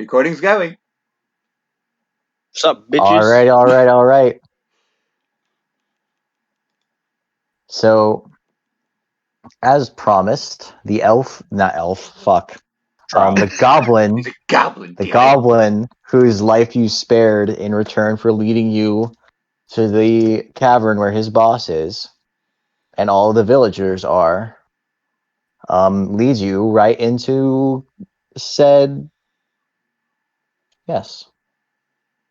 Recording's going. What's up, bitches? All right. So, as promised, the the goblin, He's a goblin. the goblin whose life you spared in return for leading you to the cavern where his boss is, and all the villagers are, leads you right into said. Yes.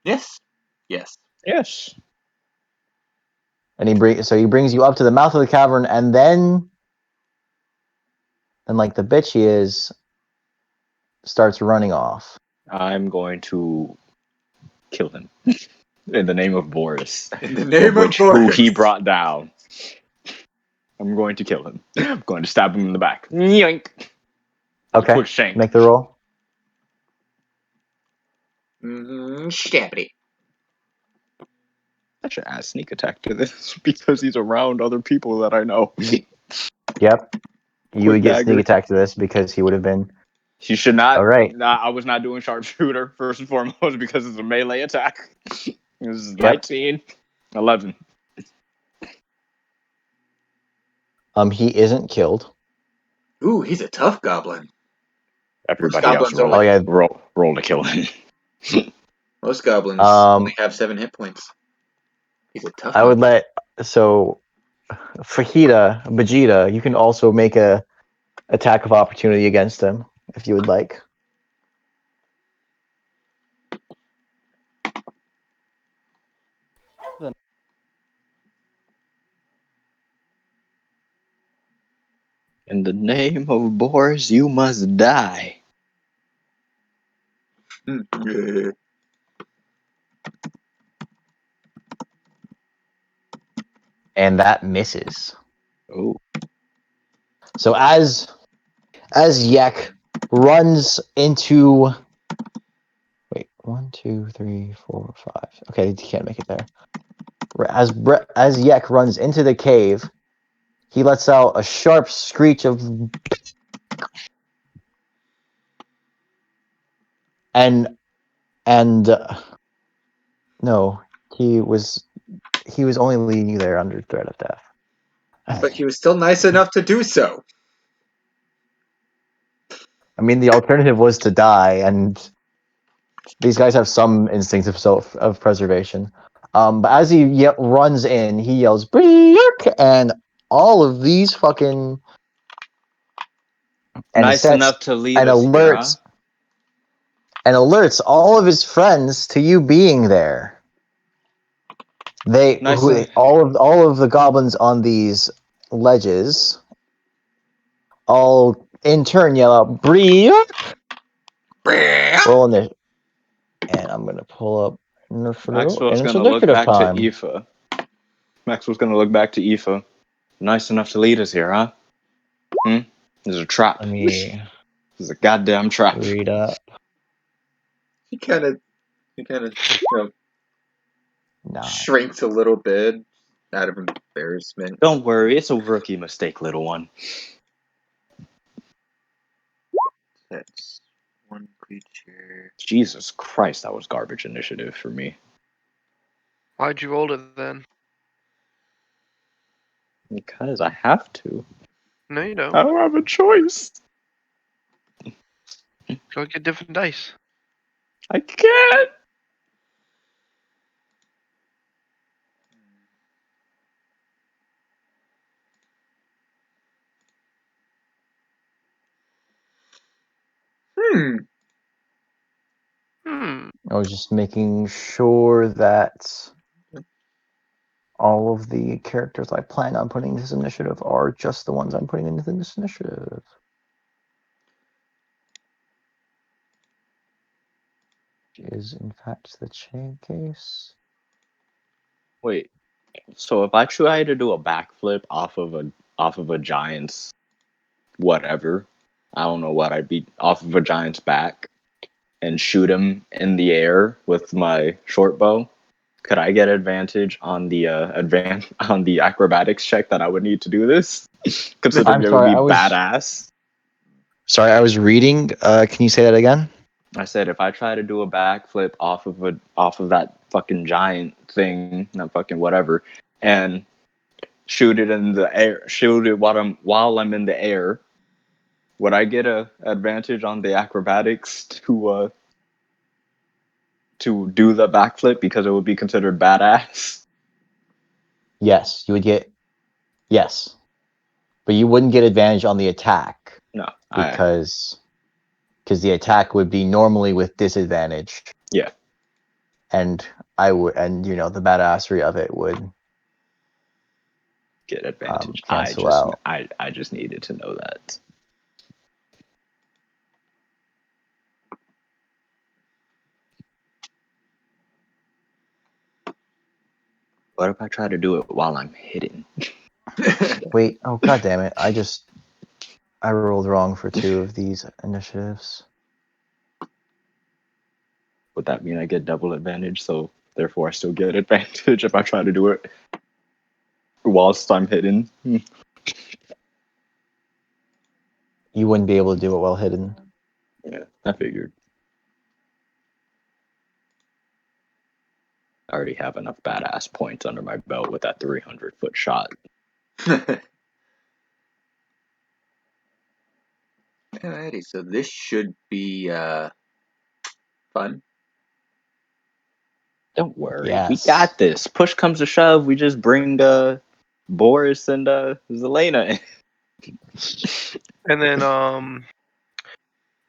Yes. And he brings you up to the mouth of the cavern, and then, like the bitch he is, starts running off. I'm going to kill him in the name of Boris. In the name of Boris, Boris. who he brought down. I'm going to kill him. I'm going to stab him in the back. Yoink. Okay. Quick shank. Make the roll. Stabbity. I should add sneak attack to this because he's around other people that I know. Yep. You would get dagger. sneak attack to this because he would have been. He should not. All right. I was not doing sharpshooter first and foremost because it's a melee attack. This is 19, 11. He isn't killed. Ooh, he's a tough goblin. Everybody else roll to kill him. Most goblins only have 7 hit points. He's a tough goblin. Would let Vegeta, you can also make a attack of opportunity against him if you would like. In the name of Boris, you must die. And that misses. Oh. So as Yek runs into... Wait, 1, 2, 3, 4, 5. Okay, he can't make it there. As Yek runs into the cave, he lets out a sharp screech of... No, he was only leading you there under threat of death. But he was still nice enough to do so. I mean, the alternative was to die, and these guys have some instinct of self-preservation. But as he runs in, he yells, "Break!" And all of these fucking... Nice enough to lead and us alerts, here, huh? And alerts all of his friends to you being there. All of the goblins on these ledges all in turn yell out, "Break!" Roll in it. And I'm going to pull up Maxwell's going to look back to Aoife. Maxwell's going to look back to Aoife. Nice enough to lead us here, huh? This is a trap. This is a goddamn trap. Read up. He kind of shrinks a little bit out of embarrassment. Don't worry, it's a rookie mistake, little one. That's one creature. Jesus Christ, that was garbage initiative for me. Why'd you roll it then? Because I have to. No, you don't. I don't have a choice. Go get different dice. I can't. I was just making sure that all of the characters I plan on putting in this initiative are just the ones I'm putting into this initiative. Which is, in fact, the case. Wait, so if I try to do a backflip off of a giant's whatever, I don't know what I'd be, off of a giant's back, and shoot him in the air with my short bow, could I get advantage on the on the acrobatics check that I would need to do this? Considering it would be badass. Sorry, I was reading. Can you say that again? I said if I try to do a backflip off of that fucking giant thing, not fucking whatever, and shoot it in the air, shoot it while I'm in the air, would I get a advantage on the acrobatics to do the backflip because it would be considered badass? Yes, you would get. Yes, but you wouldn't get advantage on the attack No, because the attack would be normally with disadvantage. Yeah. And I would, and the badassery of it would get advantage. Cancel out. I just needed to know that. What if I try to do it while I'm hidden? Wait, oh god damn it. I rolled wrong for 2 of these initiatives. Would that mean I get double advantage? So therefore I still get advantage if I try to do it whilst I'm hidden? You wouldn't be able to do it while hidden. Yeah, I figured. I already have enough badass points under my belt with that 300-foot shot. Alrighty, so this should be fun. Don't worry, Yes. we got this. Push comes to shove, we just bring Boris and Zelena in. And then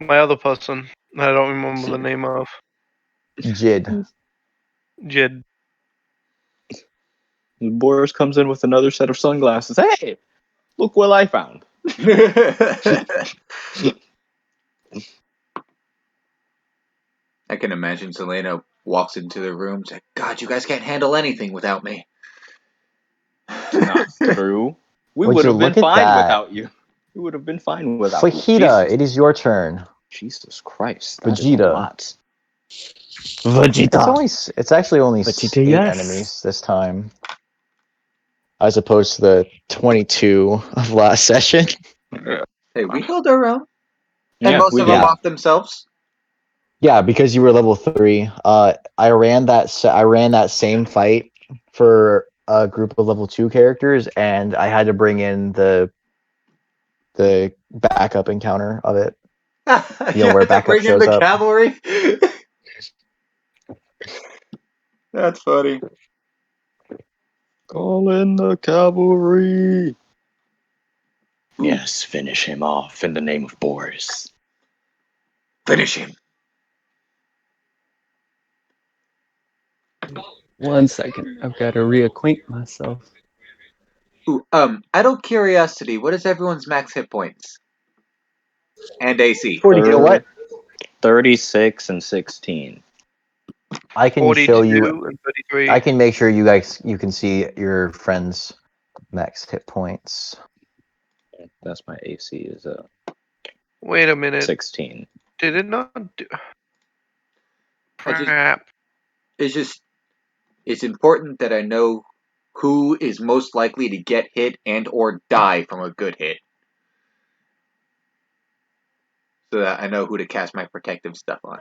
my other person, I don't remember the name of. Jid. Boris comes in with another set of sunglasses. Hey, look what I found. I can imagine Selena walks into the room and says, God, you guys can't handle anything without me. Not true. We Would would you have been look at fine that? without you. We would have been fine without you. Fajita, it is your turn. Jesus Christ. That is a Vegeta. lot. Vegeta. It's actually only Vegeta, 8 yes. enemies this time, as opposed to the 22 of last session. Hey, we held our own. And Yeah, most we of them did. off themselves. Yeah, because you were level 3. I ran that same fight for a group of level 2 characters, and I had to bring in the backup encounter of it. Where backup bring in shows the up. cavalry. That's funny. Call in the cavalry. Yes, finish him off in the name of Boris. Finish him. 1 second. I've got to reacquaint myself. Ooh, out of curiosity, what is everyone's max hit points? And AC. 40, you know what? 36 and 16. I can 42 show you. and 33. I can make sure you can see your friend's max hit points. That's my AC is Wait a minute. 16. Did it not do... Crap. It's important that I know who is most likely to get hit and or die from a good hit. So that I know who to cast my protective stuff on.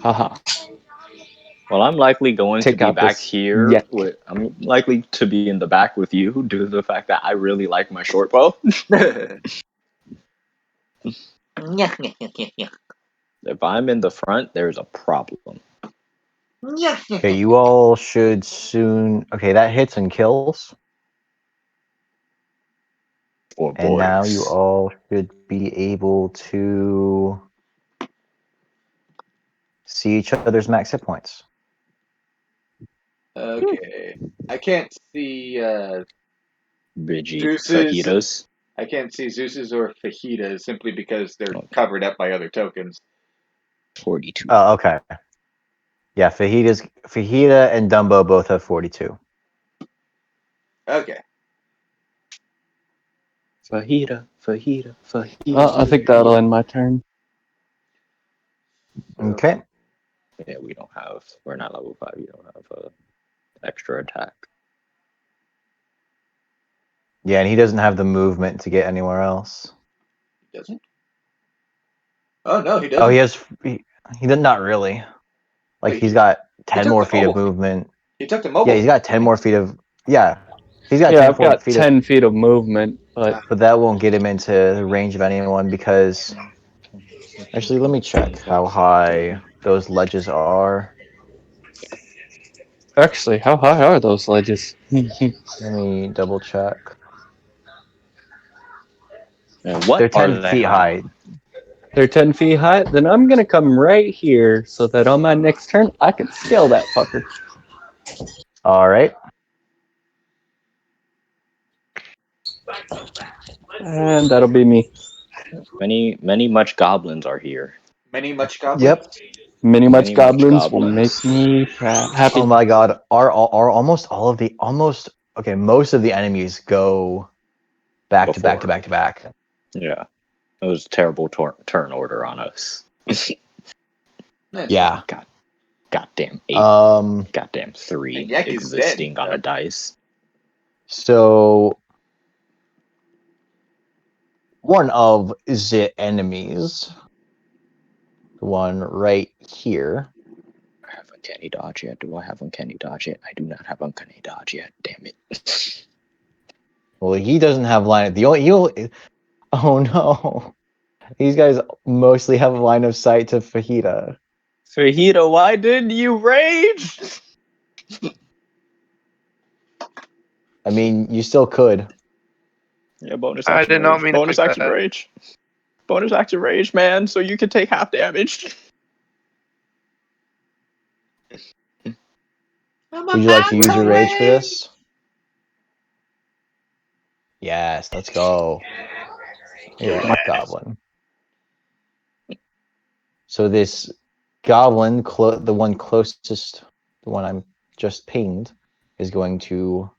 Haha. Well, I'm likely going Take to be out back this here. yak. I'm likely to be in the back with you due to the fact that I really like my short bow. If I'm in the front, there's a problem. Okay, you all should soon. Okay, that hits and kills. And now you all should be able to see each other's max hit points. Okay. I can't see Zeus's fajitas. I can't see Zeus's or fajitas simply because they're covered up by other tokens. 42. Oh, okay. Yeah, Fajita and Dumbo both have 42. Okay. Fajita. I think that'll end my turn. Okay. Yeah, we're not level 5. You don't have extra attack. Yeah, and he doesn't have the movement to get anywhere else. He doesn't? Oh, no, he doesn't. Oh, he He did not really. Like Wait, he's got 10 took more the feet of mobile. movement. He took the mobile. Yeah, he's got 10 more feet of. Yeah, he's got Yeah, 10 I've got feet 10 feet of movement, but but that won't get him into the range of anyone because. Actually, let me check how high those ledges are. actually, how high are those ledges? Let me double check. And what They're are 10 they feet high. They're 10 feet high? Then I'm gonna come right here so that on my next turn, I can scale that fucker. All right. And that'll be me. Many much goblins are here. Many much goblins. Yep. Many much Many much goblins will goblins. make me happy. Oh my god. Are almost all of the okay, most of the enemies go back to back to Before. back to back. Yeah, it was a terrible turn order on us. Yeah. Goddamn 8. Goddamn 3 And Yak is dead. existing on a dice. So one of the enemies, the one right here. I have uncanny dodge yet. Do I have uncanny dodge yet? I do not have uncanny dodge yet. Damn it. Well, he doesn't have line. Oh no. These guys mostly have a line of sight to Fajita. Fajita, why didn't you rage? I mean, you still could. Yeah, bonus I action did not rage. mean to Bonus click action that. rage. Bonus action rage, man, so you can take half damage. Would you like to use your rage for this? Yes, let's go. Look at that goblin. So this goblin, the one closest, the one I'm just pinged, is going to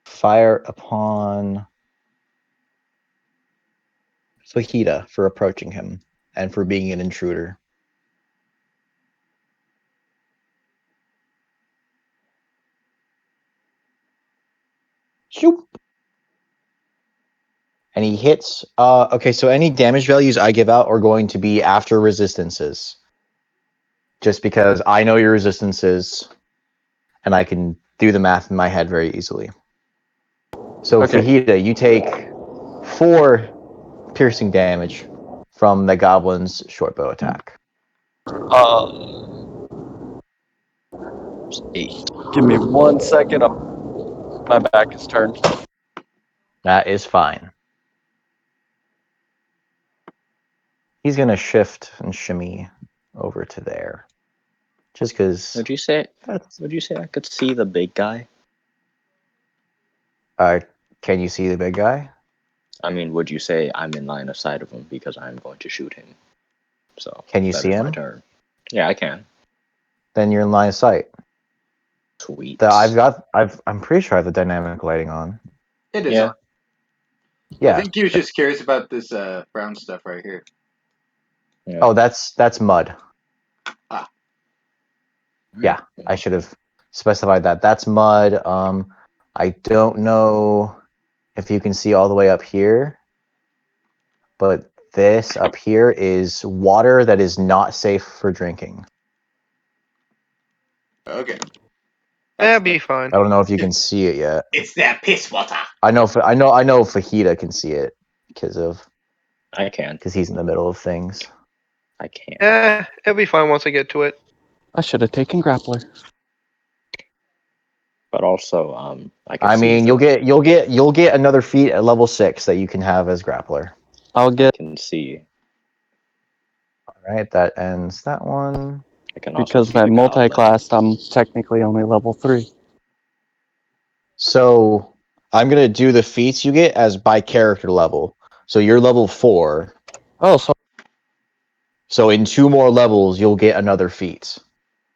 fire upon Fajita for approaching him and for being an intruder. Shoop. And he hits. Okay, so any damage values I give out are going to be after resistances. Just because I know your resistances, and I can do the math in my head very easily. So Okay. Fajita, you take 4 piercing damage from the goblin's short bow attack. 8. Give me 1 second. My back is turned. That is fine. He's gonna shift and shimmy over to there, just because. Would you say I could see the big guy? Can you see the big guy? I mean, would you say I'm in line of sight of him because I'm going to shoot him? So Can you that see is my him? turn. Yeah, I can. Then you're in line of sight. Sweet. I'm pretty sure I have the dynamic lighting on. It is Yeah. on. Yeah. I think he was just curious about this brown stuff right here. Yeah. Oh, that's mud. Ah. Yeah, I should have specified that. That's mud. I don't know if you can see all the way up here, but this up here is water that is not safe for drinking. Okay. That'd be fine. I don't know if you can see it yet. It's that piss water. I know Fajita can see it because I can. he's in the middle of things. I can. It'll be fine once I get to it. I should have taken grappler. But also, I can I see mean, you'll get another feat at level 6 that you can have as grappler. I'll I get can see. All right, that ends that one. I can also because see at the goblin. multi-class I'm technically only level 3. So I'm gonna do the feats you get as by character level. So you're level 4. Oh, so So in 2 more levels, you'll get another feat.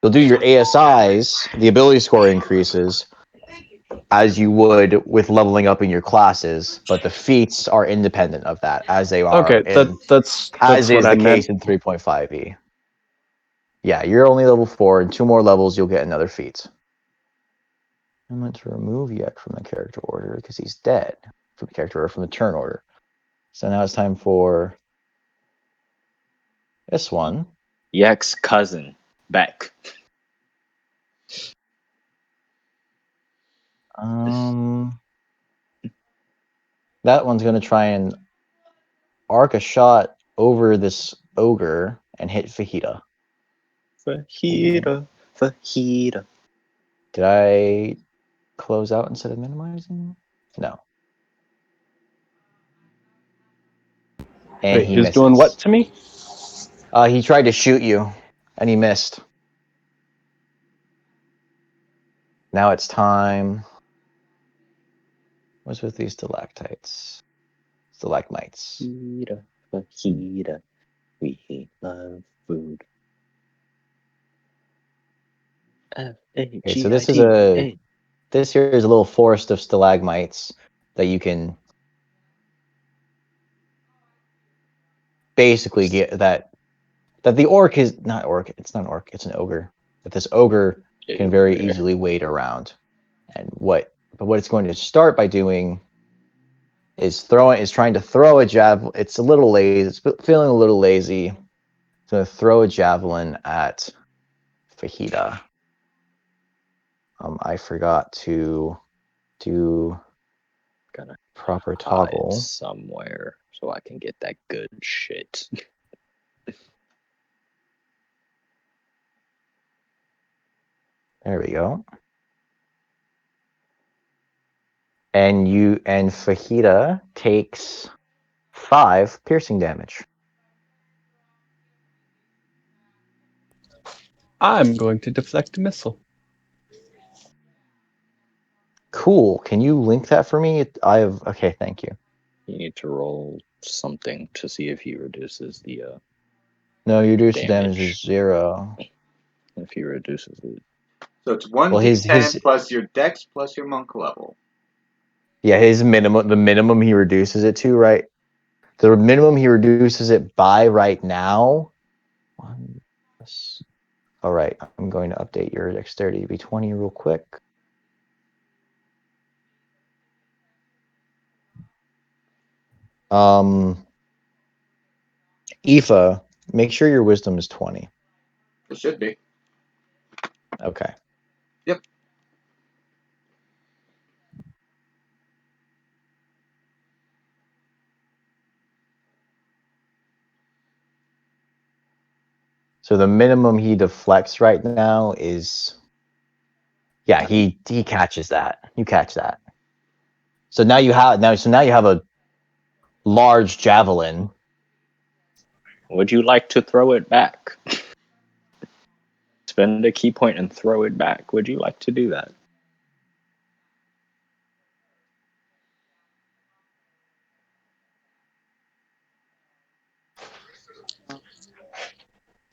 You'll do your ASIs, the ability score increases, as you would with leveling up in your classes, but the feats are independent of that, as they are okay, that's as is what I the meant. case in 3.5e. Yeah, you're only level 4. In 2 more levels, you'll get another feat. I'm going to remove Yek from the character order because he's dead from the character order, from the turn order. So now it's time for this one. Yak's cousin, Beck. That one's gonna try and arc a shot over this ogre and hit Fajita. Fajita. Did I close out instead of minimizing? No. And Wait, he he's misses. doing what to me? He tried to shoot you, and he missed. Now it's time. What's with these stalactites? Stalagmites. Fajita. We love food. Okay, so this here is a little forest of stalagmites that you can basically get that the orc is not orc. It's not an orc. It's an ogre. That this ogre can very easily wade around. And what it's going to start by doing is trying to throw a javelin. It's a little lazy. It's feeling a little lazy. It's going to throw a javelin at Fajita. I forgot to do Gonna proper hide toggle. somewhere so I can get that good shit. There we go. And Fajita takes 5 piercing damage. I'm going to deflect a missile. Cool. Can you link that for me? Okay, thank you. You need to roll something to see if he reduces the No, you reduce the damage damage. is 0. If he reduces it. So it's 1d10 Well, his plus your dex plus your monk level. yeah, the minimum he reduces it to, right? The minimum he reduces it by right now. All right, I'm going to update your dexterity to be 20 real quick. Aoife, make sure your wisdom is 20. It should be. Okay. Yep. So the minimum he deflects right now is, yeah, he catches that. You catch that. So now you have a large javelin. Would you like to throw it back? Spend a key point and throw it back. Would you like to do that?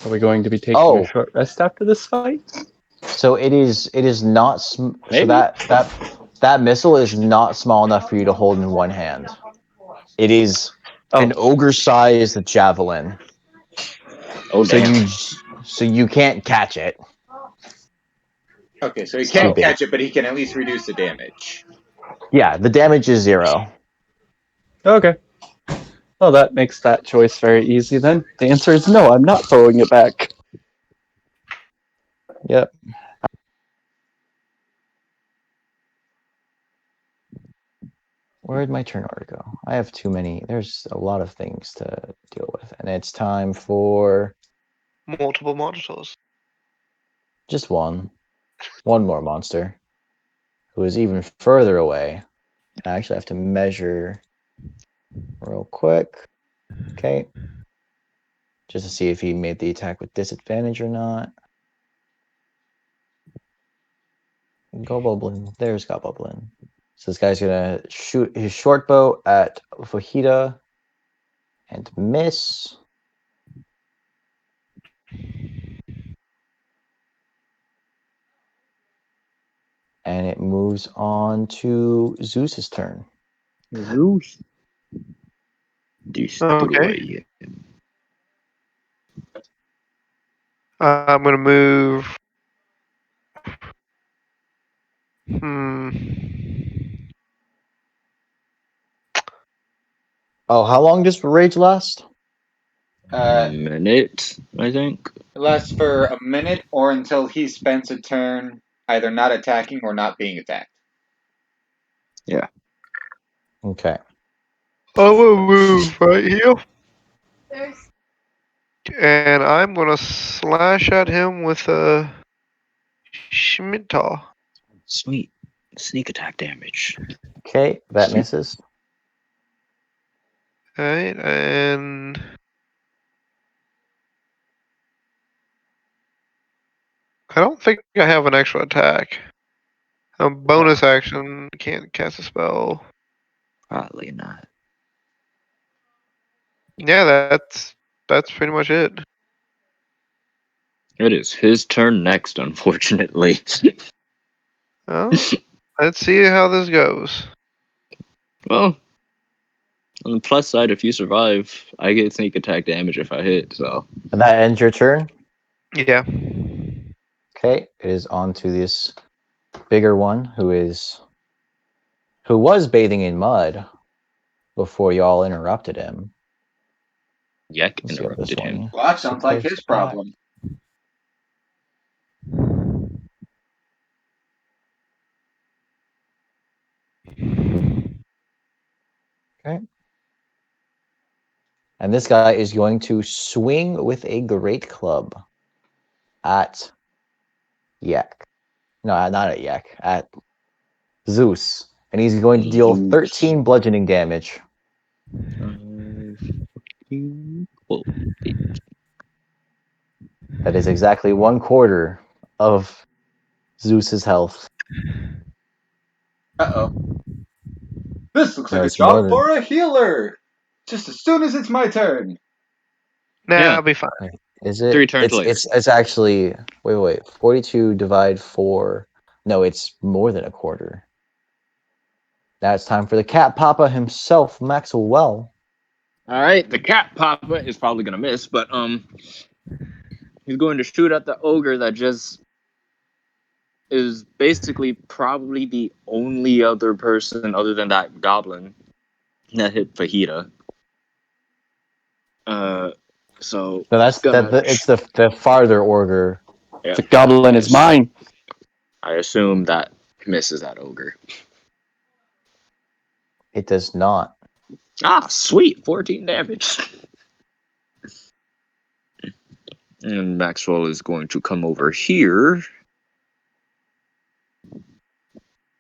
Are we going to be taking a short rest after this fight? So it is not so Maybe. that missile is not small enough for you to hold in one hand. It is an ogre-sized javelin. Oh, damn. So you can't catch it. Okay, so he It's can't too big. catch it, but he can at least reduce the damage. Yeah, the damage is 0. Okay. Well, that makes that choice very easy then. The answer is no, I'm not throwing it back. Yep. Where'd my turn order go? I have too many. There's a lot of things to deal with. And it's time for Multiple monsters. just one. One more monster. Who is even further away. I actually have to measure real quick. Okay. Just to see if he made the attack with disadvantage or not. Goblin. There's Goblin. So this guy's gonna shoot his short bow at Fajita and miss. And it moves on to Zeus's turn. Zeus. Destroy. I'm gonna move. Oh, how long does rage last? Minute, I think. It lasts for a minute or until he spends a turn either not attacking or not being attacked. Okay. I will move right here. And I'm gonna slash at him with a scimitar. Sweet. Sneak attack damage. Okay, that misses. Alright, and I don't think I have an extra attack. A bonus action, can't cast a spell. Probably not. Yeah, that's pretty much it. It is his turn next, unfortunately. Well, let's see how this goes. Well, on the plus side, if you survive, I get sneak attack damage if I hit, so. And that ends your turn. Yeah. Okay, it is on to this bigger one who was bathing in mud before y'all interrupted him. Yek Let's see what this interrupted him. one. Well, that sounds like his problem. Okay. And this guy is going to swing with a great club at Yak. No, not at Yak, at Zeus. And he's going to deal Zeus. 13 bludgeoning damage. 14, 12, 8. That is exactly 1/4 of Zeus's health. Uh-oh. This looks No, like a it's more job than- for a healer! Just as soon as it's my turn. Nah, Yeah. I'll be fine. Is it? 3 turns later. It's actually wait. 42 divide 4. No, it's more than 1/4. Now it's time for the cat papa himself, Maxwell. Alright, the cat papa is probably gonna miss, but he's going to shoot at the ogre that just is basically probably the only other person other than that goblin that hit Fajita. So No, that's it's the farther order. yeah, The goblin is mine. I assume that misses that ogre. It does not. Ah, sweet, 14 damage. And Maxwell is going to come over here.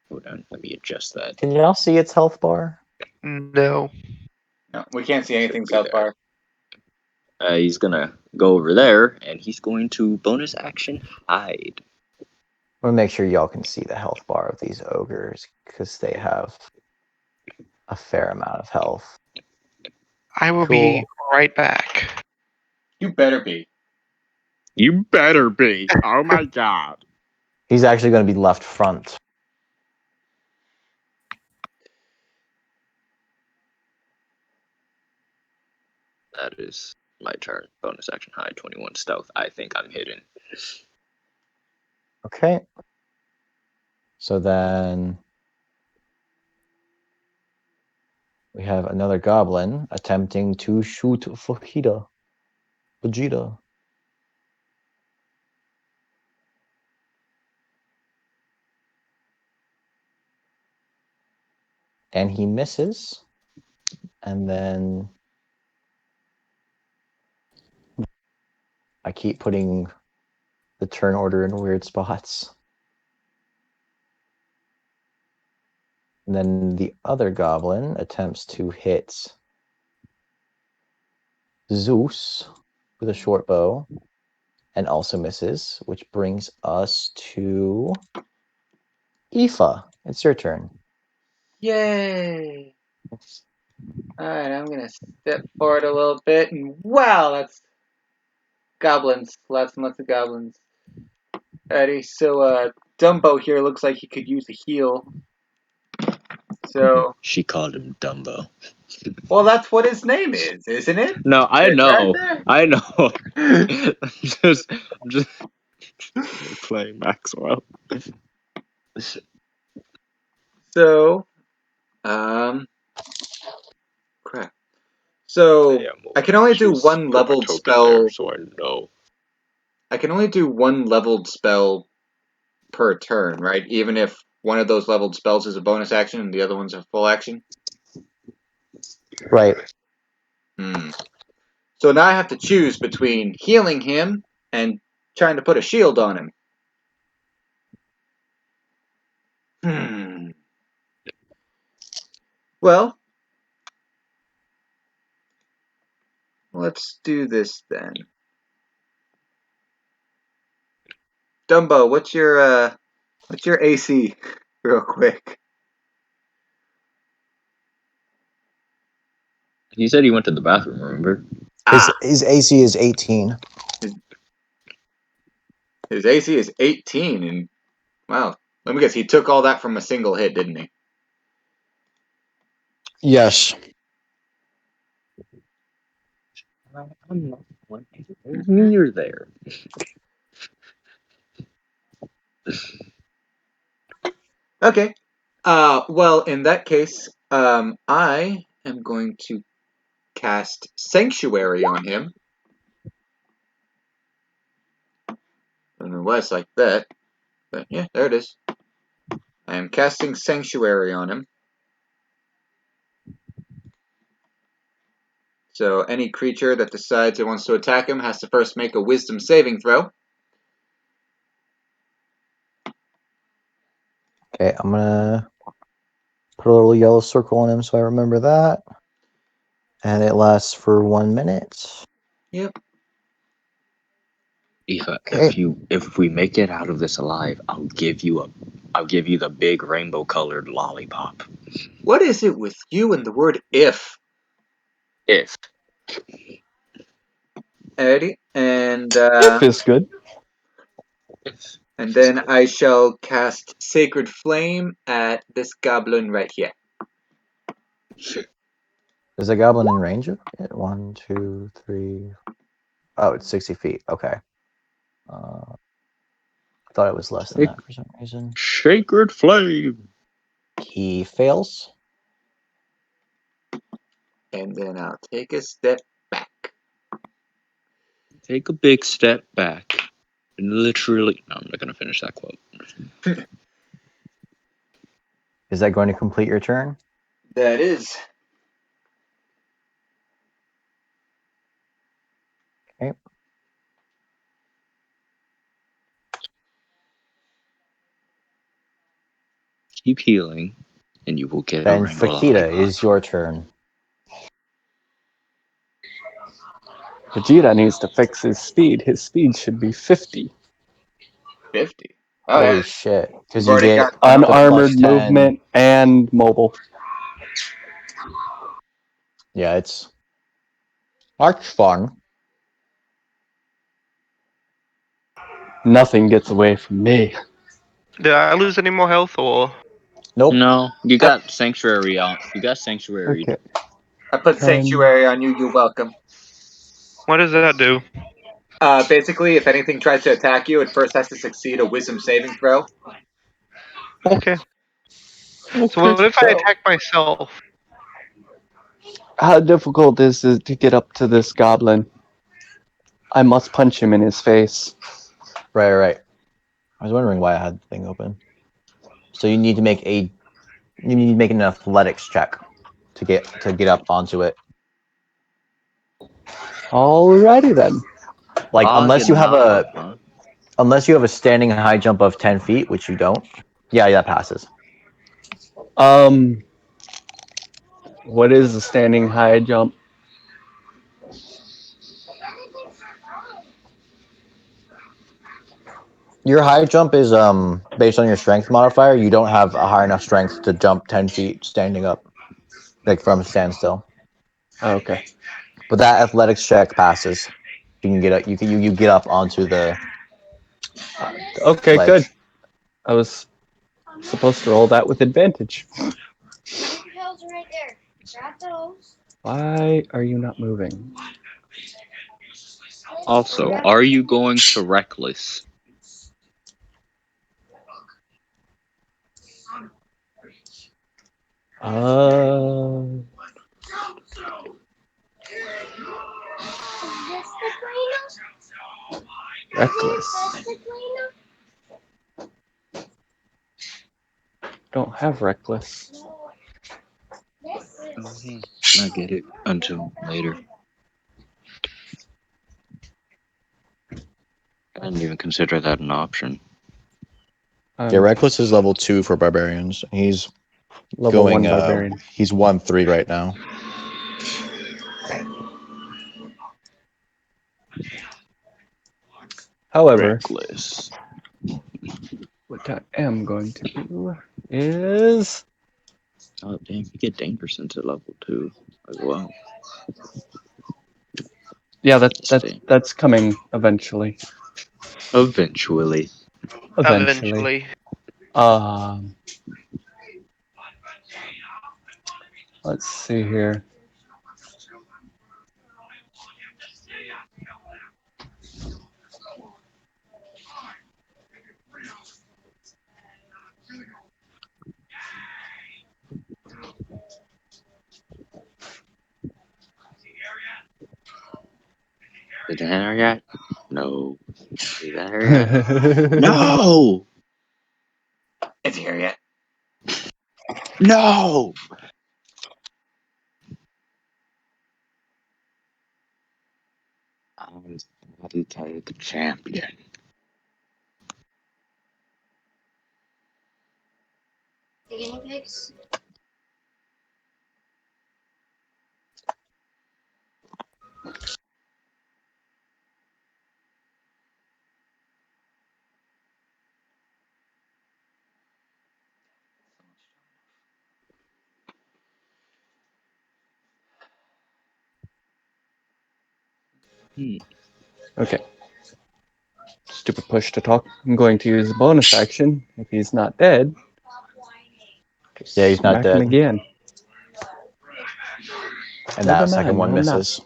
Hold on, let me adjust that. Can y'all see its health bar? No. No, we can't see anything Should be south there. far. He's gonna go over there, and he's going to bonus action hide. I want to make sure y'all can see the health bar of these ogres because they have a fair amount of health. I will be right back. You better be. You better be. Oh my god. He's actually going to be left front. That is my turn. Bonus action hide, 21 stealth. I think I'm hidden. Okay. So then we have another goblin attempting to shoot Vegeta. And he misses. And then I keep putting the turn order in weird spots. And then the other goblin attempts to hit Zeus with a short bow and also misses, which brings us to Aoife. It's your turn. Yay! Alright, I'm gonna step forward a little bit, and wow, that's goblins. Lots and lots of goblins. Alrighty, so Dumbo here looks like he could use a heal. So, She called him Dumbo. well, that's what his name is, isn't it? No, I It's know. right I know. there. I'm just playing Maxwell. So, crap. So, I can only do one leveled spell. so I know. I can only do one leveled spell per turn, right? Even if one of those leveled spells is a bonus action and the other one's a full action. Right. So now I have to choose between healing him and trying to put a shield on him. Well, let's do this then. Dumbo, what's your AC, real quick? He said he went to the bathroom, remember? His AC is 18. His AC is 18, and wow. Let me guess, he took all that from a single hit, didn't he? Yes. I'm not one. You're there. Okay. Well, in that case, I am going to cast Sanctuary on him. I don't know why it's like that, but yeah, there it is. I am casting Sanctuary on him. So any creature that decides it wants to attack him has to first make a Wisdom saving throw. Okay, I'm gonna put a little yellow circle on him so I remember that. And it lasts for 1 minute. Yep. If we make it out of this alive, I'll give you the big rainbow colored lollipop. What is it with you and the word if? If Alrighty, and If is good. then I shall cast Sacred Flame at this goblin right here. Is the goblin in range of it? 1, 2, 3. Oh, it's 60 feet. Okay. I thought it was less than that for some reason. Sacred Flame. He fails. And then I'll take a step back. Take a big step back. And literally, no, I'm not gonna finish that quote. Is that going to complete your turn? That is. Okay. Keep healing, and you will get a Then rainbow Fakita lollipop. is your turn. Vegeta needs to fix his speed. His speed should be 50. 50. Oh, Holy yeah. shit. Because You've you already get got up to Unarmored plus 10. movement and mobile. Yeah, it's much fun. Nothing gets away from me. Did I lose any more health or? Nope. No, you got sanctuary on. You got sanctuary. Okay. I put 10. Sanctuary on you, you're welcome. What does that do? Basically, if anything tries to attack you, it first has to succeed a Wisdom saving throw. Okay. So what if I attack myself? How difficult is it to get up to this goblin? I must punch him in his face. Right. I was wondering why I had the thing open. So you need to make an athletics check to get up onto it. Alrighty then. Like unless you have Up, huh? a standing high jump of 10 feet, which you don't. Yeah, that passes. What is the standing high jump? Your high jump is based on your strength modifier. You don't have a high enough strength to jump 10 feet standing up, like from standstill. Okay. But that athletics check passes. You can get up. You get up onto the Okay, ledge. good. I was supposed to roll that with advantage. Pills right there. Grab those. Why are you not moving? Also, are you going to reckless? Reckless. Don't have reckless. Okay, I get it until later. I didn't even consider that an option. Yeah, Reckless is level 2 for barbarians. He's level going. 1 barbarian. He's 1-3 right now. However, Reckless. what I am going to do is Oh damn, you get danger sense at level 2 as well. yeah, Stay. that's coming eventually. Eventually. Eventually. Let's see here. Is it there yet? No. Is it there yet? No! Is he here yet? No! I was about to tell you the champion. The guinea pigs. Okay. Stupid push to talk. I'm going to use a bonus action. If he's not dead, Yeah, he's not smack him dead. again. And Never that second mind, one no, I'm not. misses.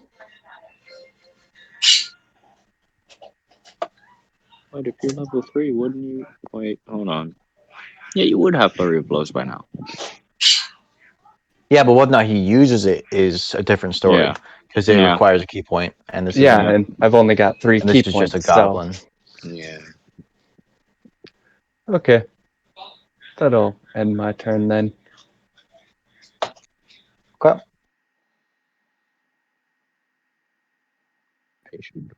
Wait, if you're level 3, wouldn't you? Wait, hold on. Yeah, you would have flurry of blows by now. Yeah, but whether or not he uses it is a different story. Yeah. Because it Yeah. requires a key point, and this Yeah, isn't. and I've only got 3 And key this is points. just a goblin. Yeah. So. Okay. That'll end my turn then. Okay. Patient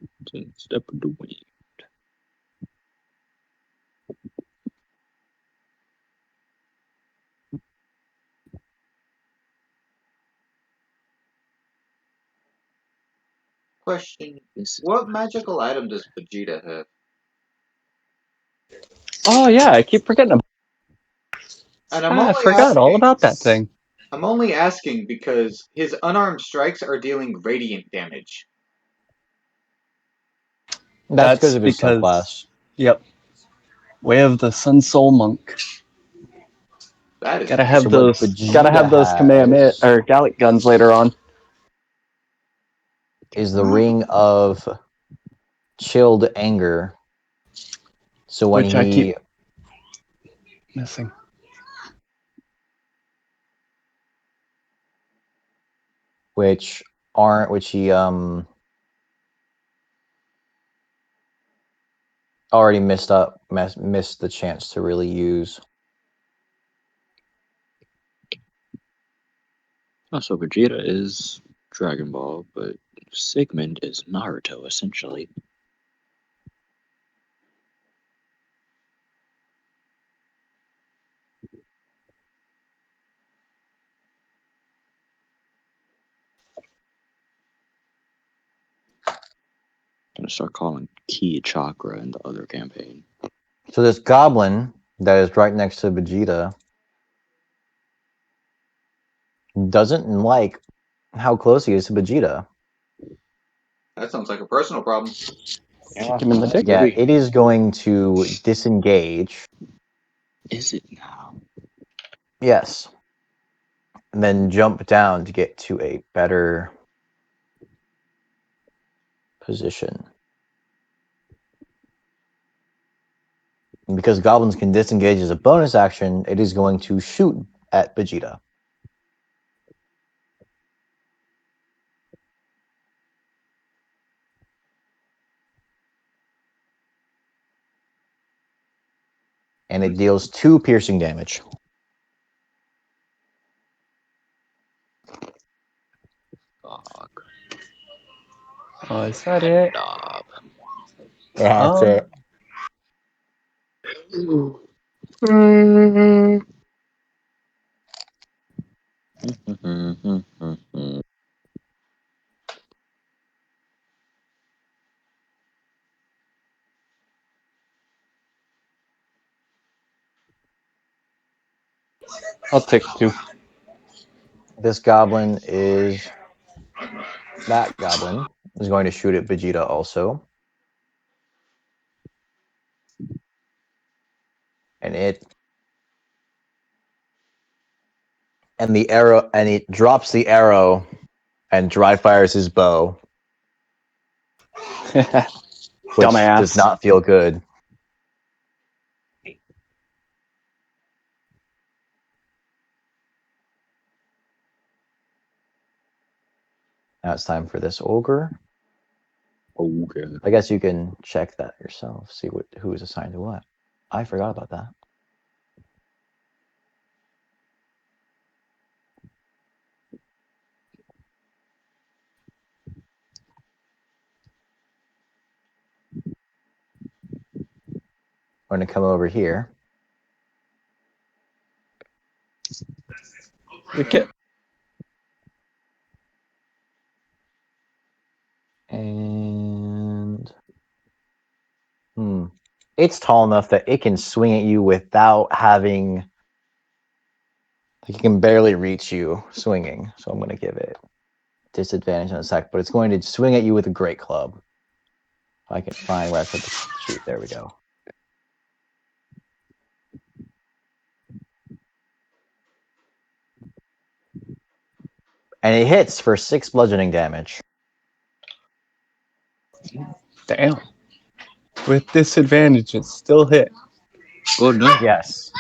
step of the wind. Question: This is what magical item does Vegeta have? Oh yeah, I keep forgetting about. And I'm I only forgot all asking. about that thing. I'm only asking because his unarmed strikes are dealing radiant damage. That's because of his subclass. Yep. Way of the Sun Soul Monk. That is Gotta have So those. what Gotta have Vegeta those Kamehameha has or Gallic guns later on. is the ring of chilled anger. So when Which I he keep missing. which he already missed the chance to really use. Also, Vegeta is Dragon Ball, but Sigmund is Naruto, essentially. Gonna start calling Ki Chakra in the other campaign. So this goblin that is right next to Vegeta doesn't like how close he is to Vegeta. That sounds like a personal problem. Kick him in the dick. Yeah, it is going to disengage. Is it now? Yes. And then jump down to get to a better position. And because goblins can disengage as a bonus action, it is going to shoot at Vegeta. and it deals 2 piercing damage. Fuck. Oh, is that it? Stop. Yeah, that's it. I'll take 2. This goblin is... That goblin is going to shoot at Vegeta also. And it... And the arrow... And it drops the arrow and dry fires his bow, which Dumbass. does not feel good. Now it's time for this ogre. Okay. I guess you can check that yourself, see who is assigned to what. I forgot about that. I'm going to come over here. Okay. And... It's tall enough that it can swing at you without having... Like, it can barely reach you swinging. So I'm going to give it disadvantage on attack, but it's going to swing at you with a great club. If I can find where I put the sheet. There we go. And it hits for 6 bludgeoning damage. Damn. With disadvantage, it still hit. Good enough. Yes.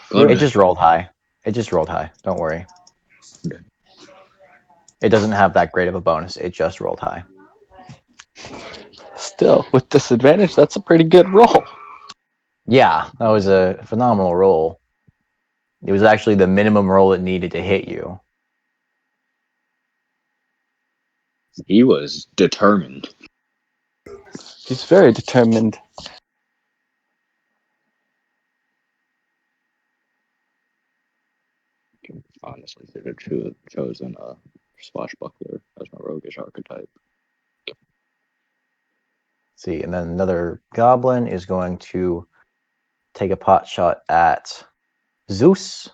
Good It enough. just rolled high. It just rolled high. Don't worry. Okay. It doesn't have that great of a bonus. It just rolled high. Still, with disadvantage, that's a pretty good roll. Yeah, that was a phenomenal roll. It was actually the minimum roll it needed to hit you. He was determined. He's very determined. Honestly, should have chosen a swashbuckler as my roguish archetype. See, and then another goblin is going to take a pot shot at Zeus.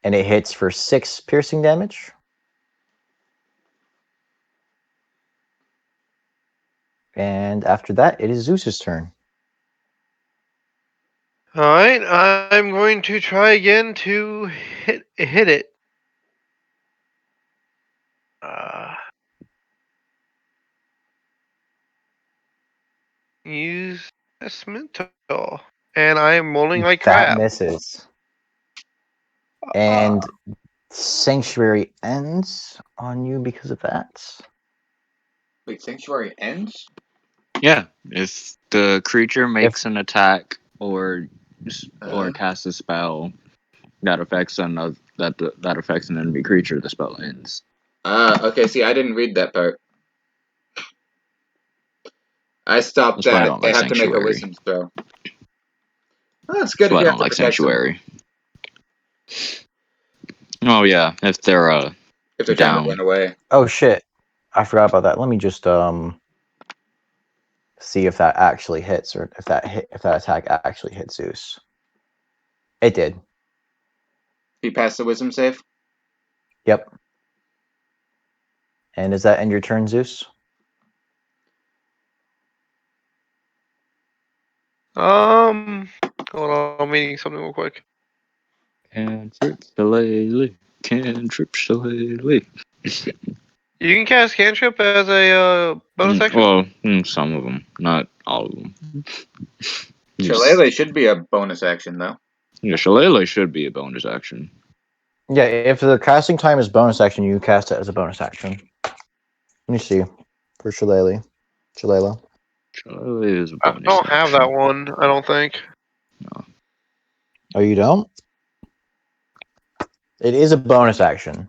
And it hits for 6 piercing damage. And after that, it is Zeus's turn. Alright, I'm going to try again to hit it. Use mental. And I am rolling like That crap. misses. And Sanctuary ends on you because of that. Wait, Sanctuary ends? Yeah, if the creature makes an attack or casts a spell that affects that affects an enemy creature, the spell ends. Okay, see, I didn't read that part. I stopped That's why I that. don't They like have to make a Sanctuary. wisdom throw. Oh, it's That's good why if I you have don't to like protect them. Sanctuary. Oh yeah, if they're If they're trying to down. run away. Oh shit. I forgot about that. Let me just see if that actually hits, or if that attack actually hits Zeus. It did. He passed the wisdom save? Yep. And is that end your turn, Zeus? Hold on, I'm reading something real quick. Cantrip shillelagh, cantrip shillelagh. You can cast cantrip as a bonus action? Well, some of them, not all of them. Shillelagh should be a bonus action, though. Yeah, shillelagh should be a bonus action. Yeah, if the casting time is bonus action, you cast it as a bonus action. Let me see. For Shillelagh. Shillelagh is a I bonus don't have action. that one, I don't think. Oh, you don't? It is a bonus action.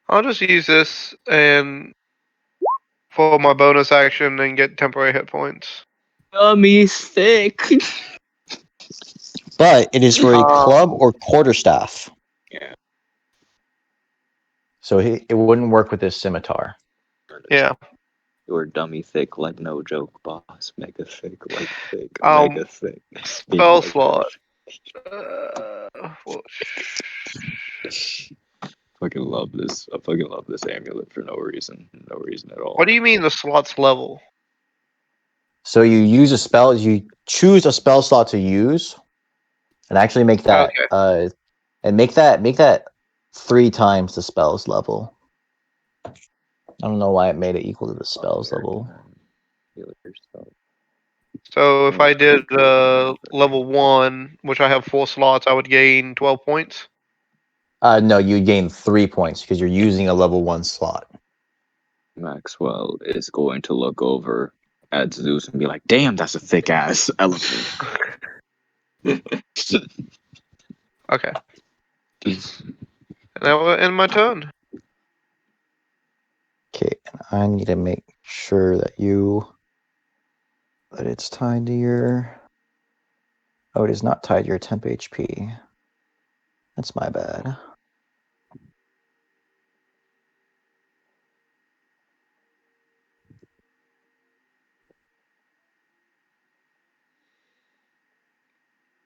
I'll just use this and for my bonus action and get temporary hit points. Dummy thick. But it is for a Uh, club or quarterstaff. Yeah. So it wouldn't work with this scimitar. Yeah. You're dummy thick like no joke, boss. Mega thick like thick. Um, Mega thick. Spell Big slot. Fucking love this. I fucking love this amulet for no reason. No reason at all. What do you mean the slot's level? So you use a spell. You choose a spell slot to use, and actually make that. Okay. And make that 3 times the spell's level. I don't know why it made it equal to the spell's level. Heal yourself. So if I did level 1, which I have 4 slots, I would gain 12 points. No, you gain 3 points because you're using a level 1 slot. Maxwell is going to look over at Zeus and be like, "Damn, that's a thick ass elephant." Okay. And that will end my turn. Okay, and I need to make sure that it's tied to your. Oh, it is not tied to your temp HP. That's my bad.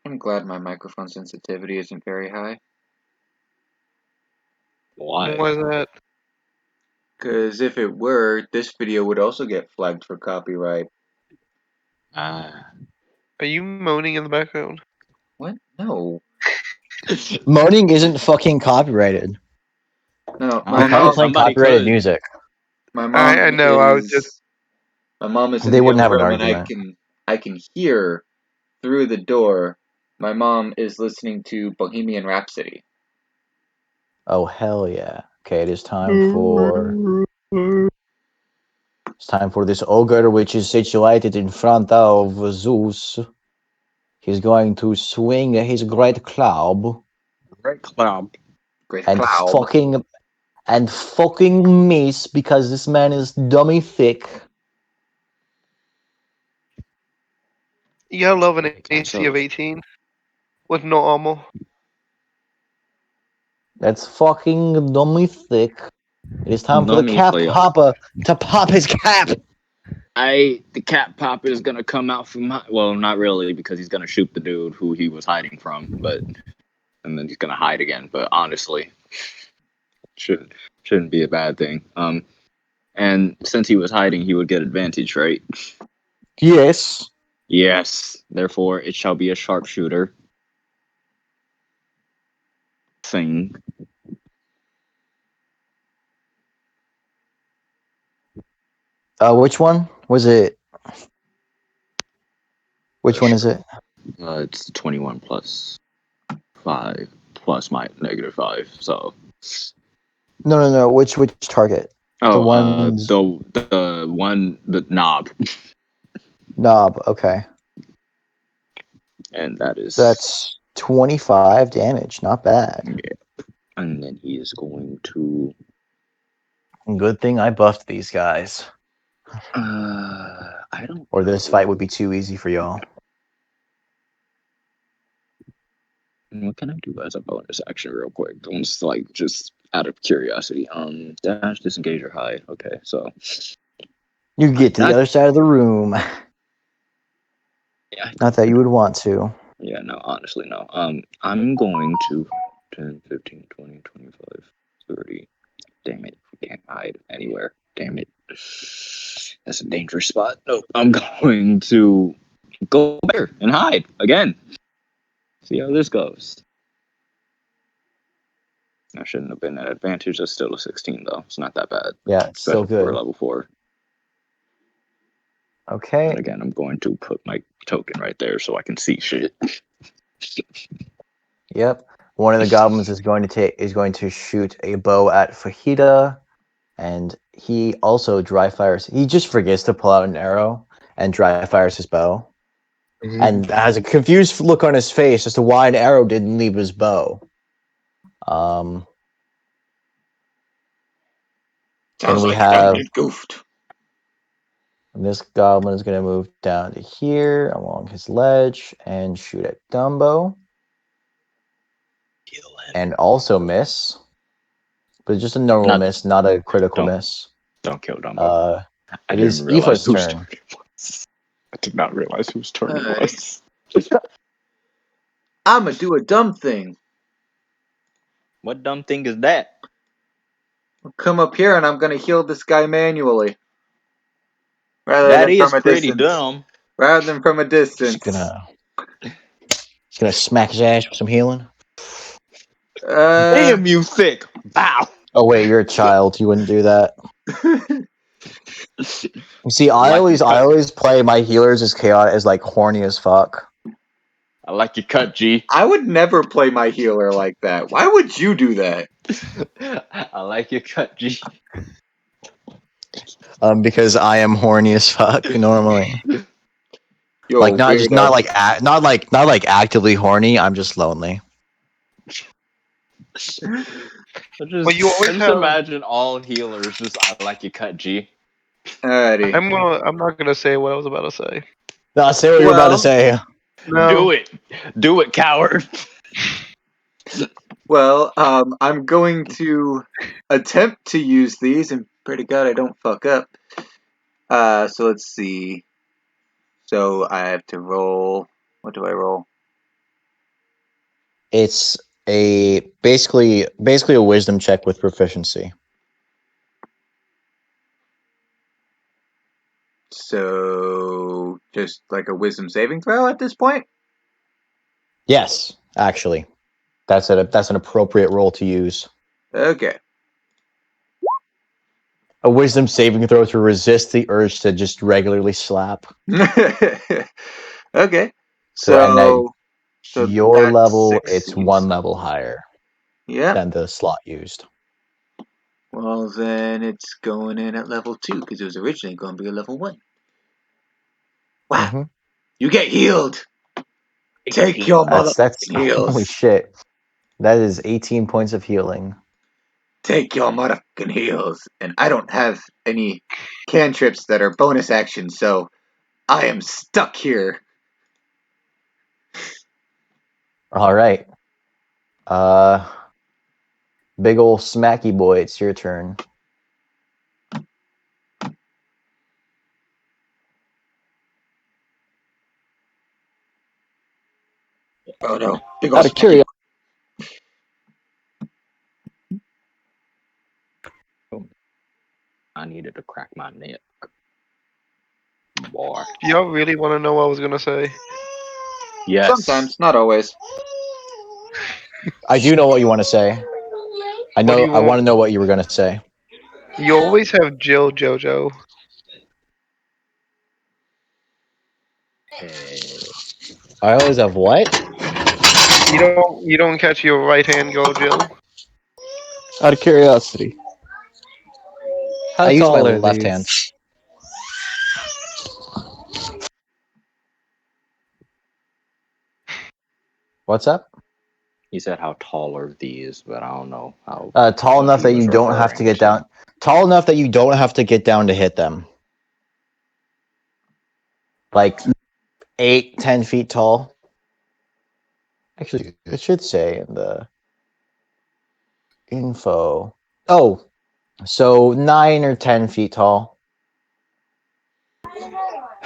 I'm glad my microphone sensitivity isn't very high. Why? What is that? Because if it were, this video would also get flagged for copyright. Ah, Are you moaning in the background? What? No. Moaning isn't fucking copyrighted. No, I my We're don't kind know. of playing mom. Somebody copyrighted could. music. My I mom know. I was just. is. My mom is in They the wouldn't other have an room, and argument. I can hear through the door. My mom is listening to Bohemian Rhapsody. Oh hell yeah! Okay, it is time for. It's time for this ogre, which is situated in front of Zeus. He's going to swing his great club Right cloud. Great and cloud. fucking miss because this man is dummy thick. You gotta love an Thick ass AC of elephant. 18 with no armor. That's fucking dummy thick. It is time for the Dummy cap play. popper to pop his cap. The cat pop is gonna come out from my. Well, not really, because he's gonna shoot the dude who he was hiding from, and then he's gonna hide again. But honestly, shouldn't be a bad thing. And since he was hiding, he would get advantage, right? Yes. Yes. Therefore, it shall be a sharpshooter thing. Which one was it? Which one is it? It's 21 plus 5 plus my -5. So. No. Which target? The ones The knob, knob. Okay, and that is. that's 25 damage. Not bad. Yeah. And then he is going to. Good thing I buffed these guys, I don't. or this fight would be too easy for y'all. What can I do as a bonus action, real quick? Just out of curiosity. Dash, disengage, or hide. Okay, so. You get to the Not- other side of the room. Yeah. Not that you would want to. Yeah, no, honestly, no. I'm going to 10, 15, 20, 25, 30. Damn it. I can't hide anywhere. Damn it. That's a dangerous spot. Nope. I'm going to go there and hide again. See how this goes. I shouldn't have been at advantage. That's still a 16, though. It's not that bad. Yeah, it's still Especially for good. level 4. Okay. And again, I'm going to put my token right there so I can see shit. Yep. One of the goblins is going to shoot a bow at Fajita. and he also dry fires. He just forgets to pull out an arrow and dry fires his bow, and has a confused look on his face as to why an arrow didn't leave his bow. Then Sounds we like have something goofed. this goblin is going to move down to here along his ledge and shoot at Dumbo, and also miss, but just a normal miss, not a critical don't- miss. Don't kill Dumbo. It is didn't realize Aoife's whose turn. turn it was. I did not realize whose turn it Alright. was. I'ma do a dumb thing. What dumb thing is that? I'll come up here and I'm gonna heal this guy manually. Rather That than is from a pretty distance. dumb. Rather than from a distance. He's gonna smack his ass with some healing. Damn you thick! Bow! Oh wait, you're a child. You wouldn't do that. See, I Like always you cut- play my healers as chaotic, as like horny as fuck. I like your cut, G. I would never play my healer like that. Why would you do that? I like your cut, G. Because I am horny as fuck normally. Yo, Like not just weirdo. not like actively horny. I'm just lonely. Well, you always just have- imagine all healers just I like your cut, G. Alrighty. I'm not gonna say what I was about to say. No, say what you're about to Well- say. No. Do it, coward. Well, I'm going to attempt to use these, and pray to God I don't fuck up. So let's see. So I have to roll. What do I roll? It's a basically a wisdom check with proficiency. So just like a wisdom saving throw at this point? Yes, actually, that's an appropriate roll to use. Okay. A wisdom saving throw to resist the urge to just regularly slap. Okay. So So your that level, it's succeeds. one level higher Yeah. than the slot used. Well, then it's going in at level 2 because it was originally going to be a level 1. Wow. Mhm. You get healed. Take your That's motherfucking heals. holy shit. That is 18 points of healing. Take your motherfucking heals. And I don't have any cantrips that are bonus actions, so I am stuck here. All right. Big ol' smacky boy, it's your turn. Oh no. Big Out ol' of curiosity, I needed to crack my neck. Boy. Do y'all really want to know what I was gonna say? Yes. Sometimes, not always. I do know what you want to say. I What do you I want want? to know what you were going to say. You always have Jill Jojo. I always have what? You don't catch your right hand girl Jill. out of curiosity, how I use my tall are left these? hand. What's up? He said how tall are these, but I don't know how Tall what enough he that was you don't have to referring get down. Tall enough that you don't have to get down to hit them. Like 8-10 feet tall. Actually, it should say in the info. Oh, so 9 or 10 feet tall.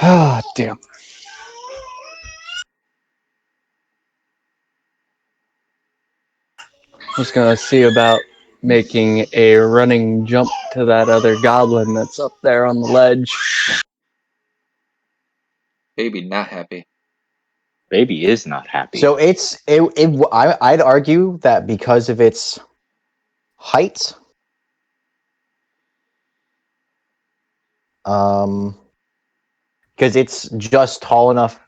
Ah, damn. I was gonna see about making a running jump to that other goblin that's up there on the ledge. Baby not happy. Baby is not happy. So I'd argue that because of its height, because it's just tall enough,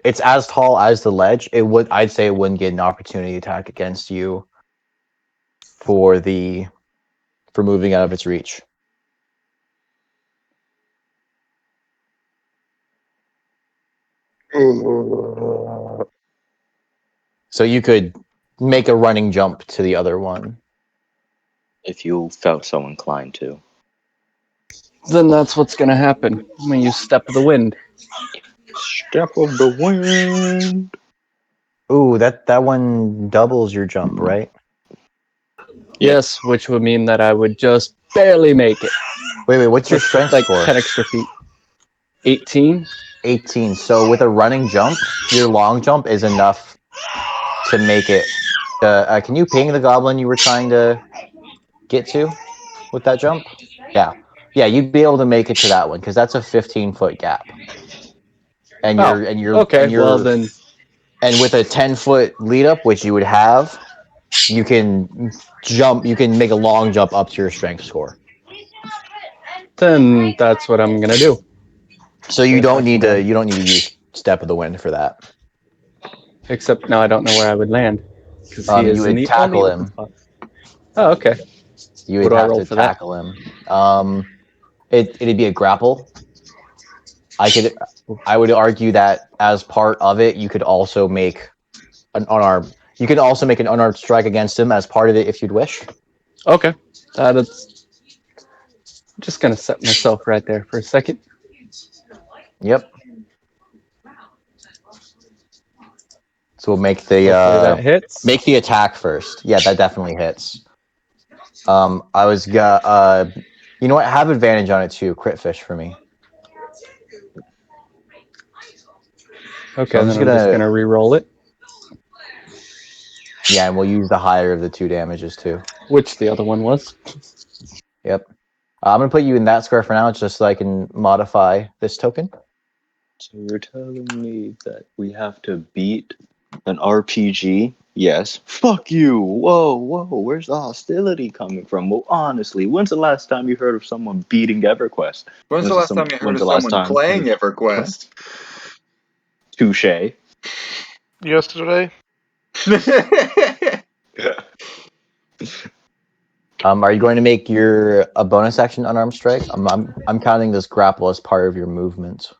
it's as tall as the ledge. I'd say it wouldn't get an opportunity attack against you for moving out of its reach. So you could make a running jump to the other one. If you felt so inclined to. Then that's what's gonna happen. I'm gonna use Step of the Wind. Step of the wind. Ooh, that one doubles your jump, right? Yeah. Yes, which would mean that I would just barely make it. Wait, what's your Like- strength like score? 10 extra feet. 18. 18. So with a running jump, your long jump is enough to make it. Can you ping the goblin you were trying to get to with that jump? Yeah. Yeah, you'd be able to make it to that one because that's a 15-foot gap. And Oh, okay. Well then, and with a 10-foot lead up, which you would have, you can jump. You can make a long jump up to your strength score. then that's what I'm gonna do. So you If don't I need can to. go. You don't need to use Step of the Wind for that. Except now I don't know where I would land because he is You in would the tackle only open him. spot. Oh, okay. You What would do I have roll to for that? tackle him. It'd be a grapple. I would argue that as part of it, you could also make an unarmed. You could also make an unarmed strike against him as part of it if you'd wish. Okay. That's. I'm just gonna set myself right there for a second. Yep. So we'll make the Hopefully that hits. make the attack first. Yeah, that definitely hits. I was you know what? Have advantage on it too. Crit fish for me. Okay, So I'm then just I'm just gonna gonna re-roll it. yeah, and we'll use the higher of the two damages too. Which the other one was. Yep. I'm gonna put you in that square for now, just so I can modify this token. So you're telling me that we have to beat an RPG? Yes. Fuck you. Whoa, where's the hostility coming from? Well, honestly, when's the last time you heard of someone beating EverQuest? When's the last time you heard When's of the last someone time? playing EverQuest? Touche. Yesterday. Are you going to make a bonus action unarmed strike? I'm counting this grapple as part of your movement.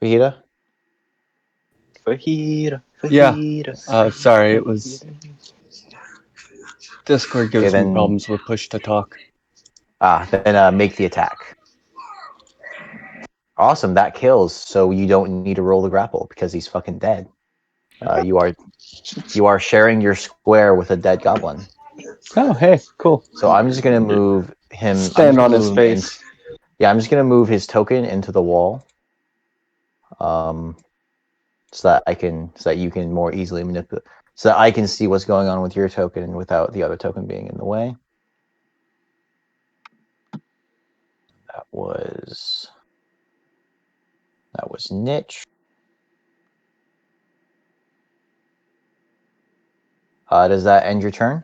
Fajita? Fajita. Yeah. Sorry, it was. Discord gives Okay, me then- problems with push to talk. Then make the attack. Awesome, that kills. So you don't need to roll the grapple because he's fucking dead. You are sharing your square with a dead goblin. Oh, hey, cool. So I'm just gonna move him. Stand on his face. I'm just gonna move his token into the wall. So that you can more easily manipulate. So that I can see what's going on with your token without the other token being in the way. That was niche. Does that end your turn?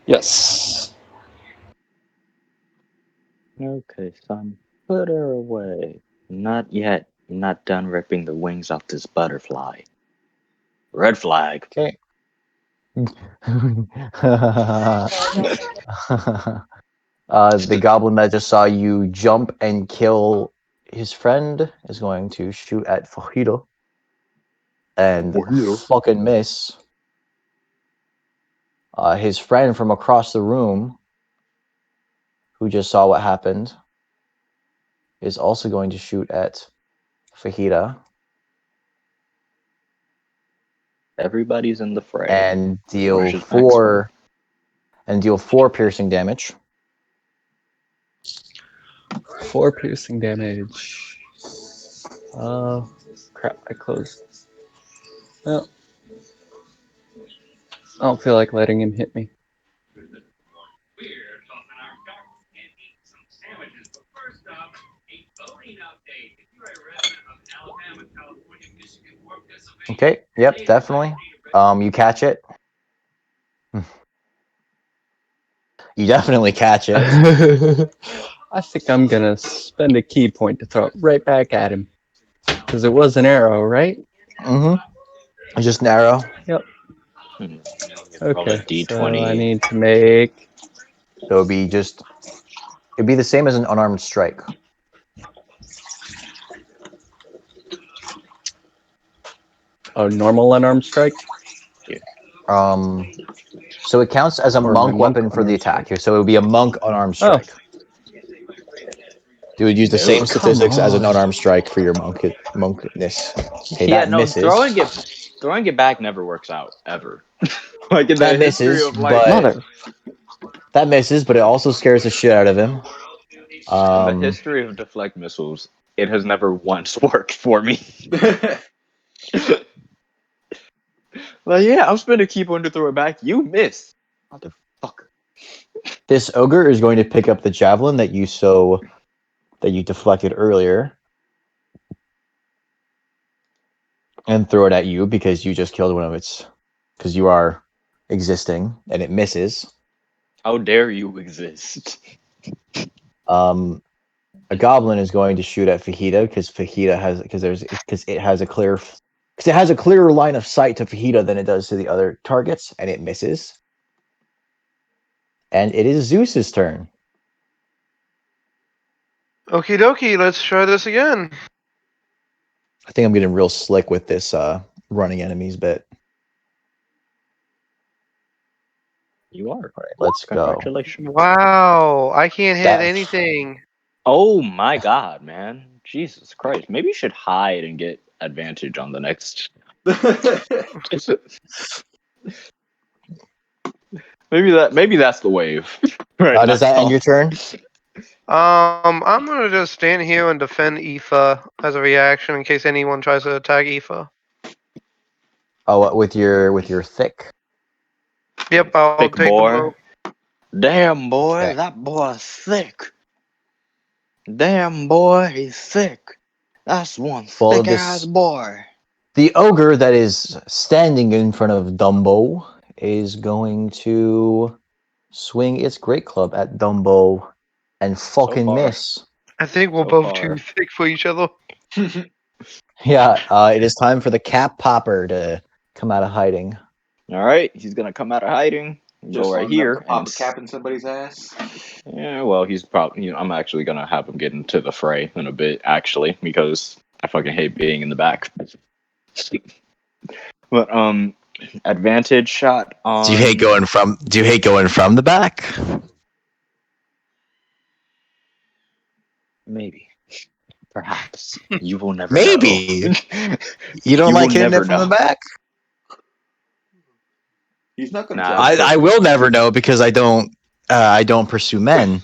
Yes. Okay, son. Put her away. Not yet. I'm not done ripping the wings off this butterfly. Red flag. Okay. The goblin that just saw you jump and kill his friend is going to shoot at Fajito and fucking miss. His friend from across the room, who just saw what happened, is also going to shoot at Fajita Everybody's in the fray. and deal Where's his 4 piercing damage. 4 piercing damage. Crap, I closed. Well, I don't feel like letting him hit me. Okay, yep, definitely. You catch it. You definitely catch it. I think I'm gonna spend a key point to throw it right back at him. Because it was an arrow, right? Mm-hmm. Just an arrow. Yep. Roll a Okay, so I d20. need to make. So it'd be the same as an unarmed strike. A normal unarmed strike? So it counts as a Or my monk monk weapon for the unarmed attack. strike? So it would be a monk unarmed Oh, strike. You would use the Oh, same come statistics as an on. unarmed strike for your monkness. Okay, Yeah, that no, misses. throwing it back never works out ever. Like in That the history misses, of like but mother. it also scares the shit out of him. in the history of deflect missiles, it has never once worked for me. Like, yeah, I'm spending key point to throw it back. You miss, motherfucker. This ogre is going to pick up the javelin that you deflected earlier and throw it at you because you just killed one of its. Because you are existing and it misses. How dare you exist? A goblin is going to shoot at Fajita because it has a clearer line of sight to Fajita than it does to the other targets, and it misses. And it is Zeus's turn. Okie dokie, let's try this again. I think I'm getting real slick with this running enemies bit. You are. All right, let's go. Congratulations. Wow, I can't hit That- anything. Oh my god, man. Jesus Christ. Maybe you should hide and get advantage on the next. Maybe that's the wave. Right Does that now. end your turn? I'm gonna just stand here and defend Aoife as a reaction in case anyone tries to attack Aoife. Oh, with your thick. Yep, I'll Thick take the boy. blow. Damn boy, Okay. that boy's thick. Damn boy, he's thick. That's one Well, thick ass boy. The ogre that is standing in front of Dumbo is going to swing its great club at Dumbo and fucking far. miss. I think we're So both far. too thick for each other. Yeah, it is time for the cap popper to come out of hiding. Alright, he's gonna come out of hiding. Go right long enough here to pop and a cap in somebody's ass. yeah, well, he's probably. I'm actually gonna have him get into the fray in a bit, actually, because I fucking hate being in the back. But advantage shot on. Do you hate going from the back? Maybe, perhaps you will never Maybe. know. You don't You like will hitting never it from the know. back? He's not gonna Nah, judge. I will never know because I don't pursue men.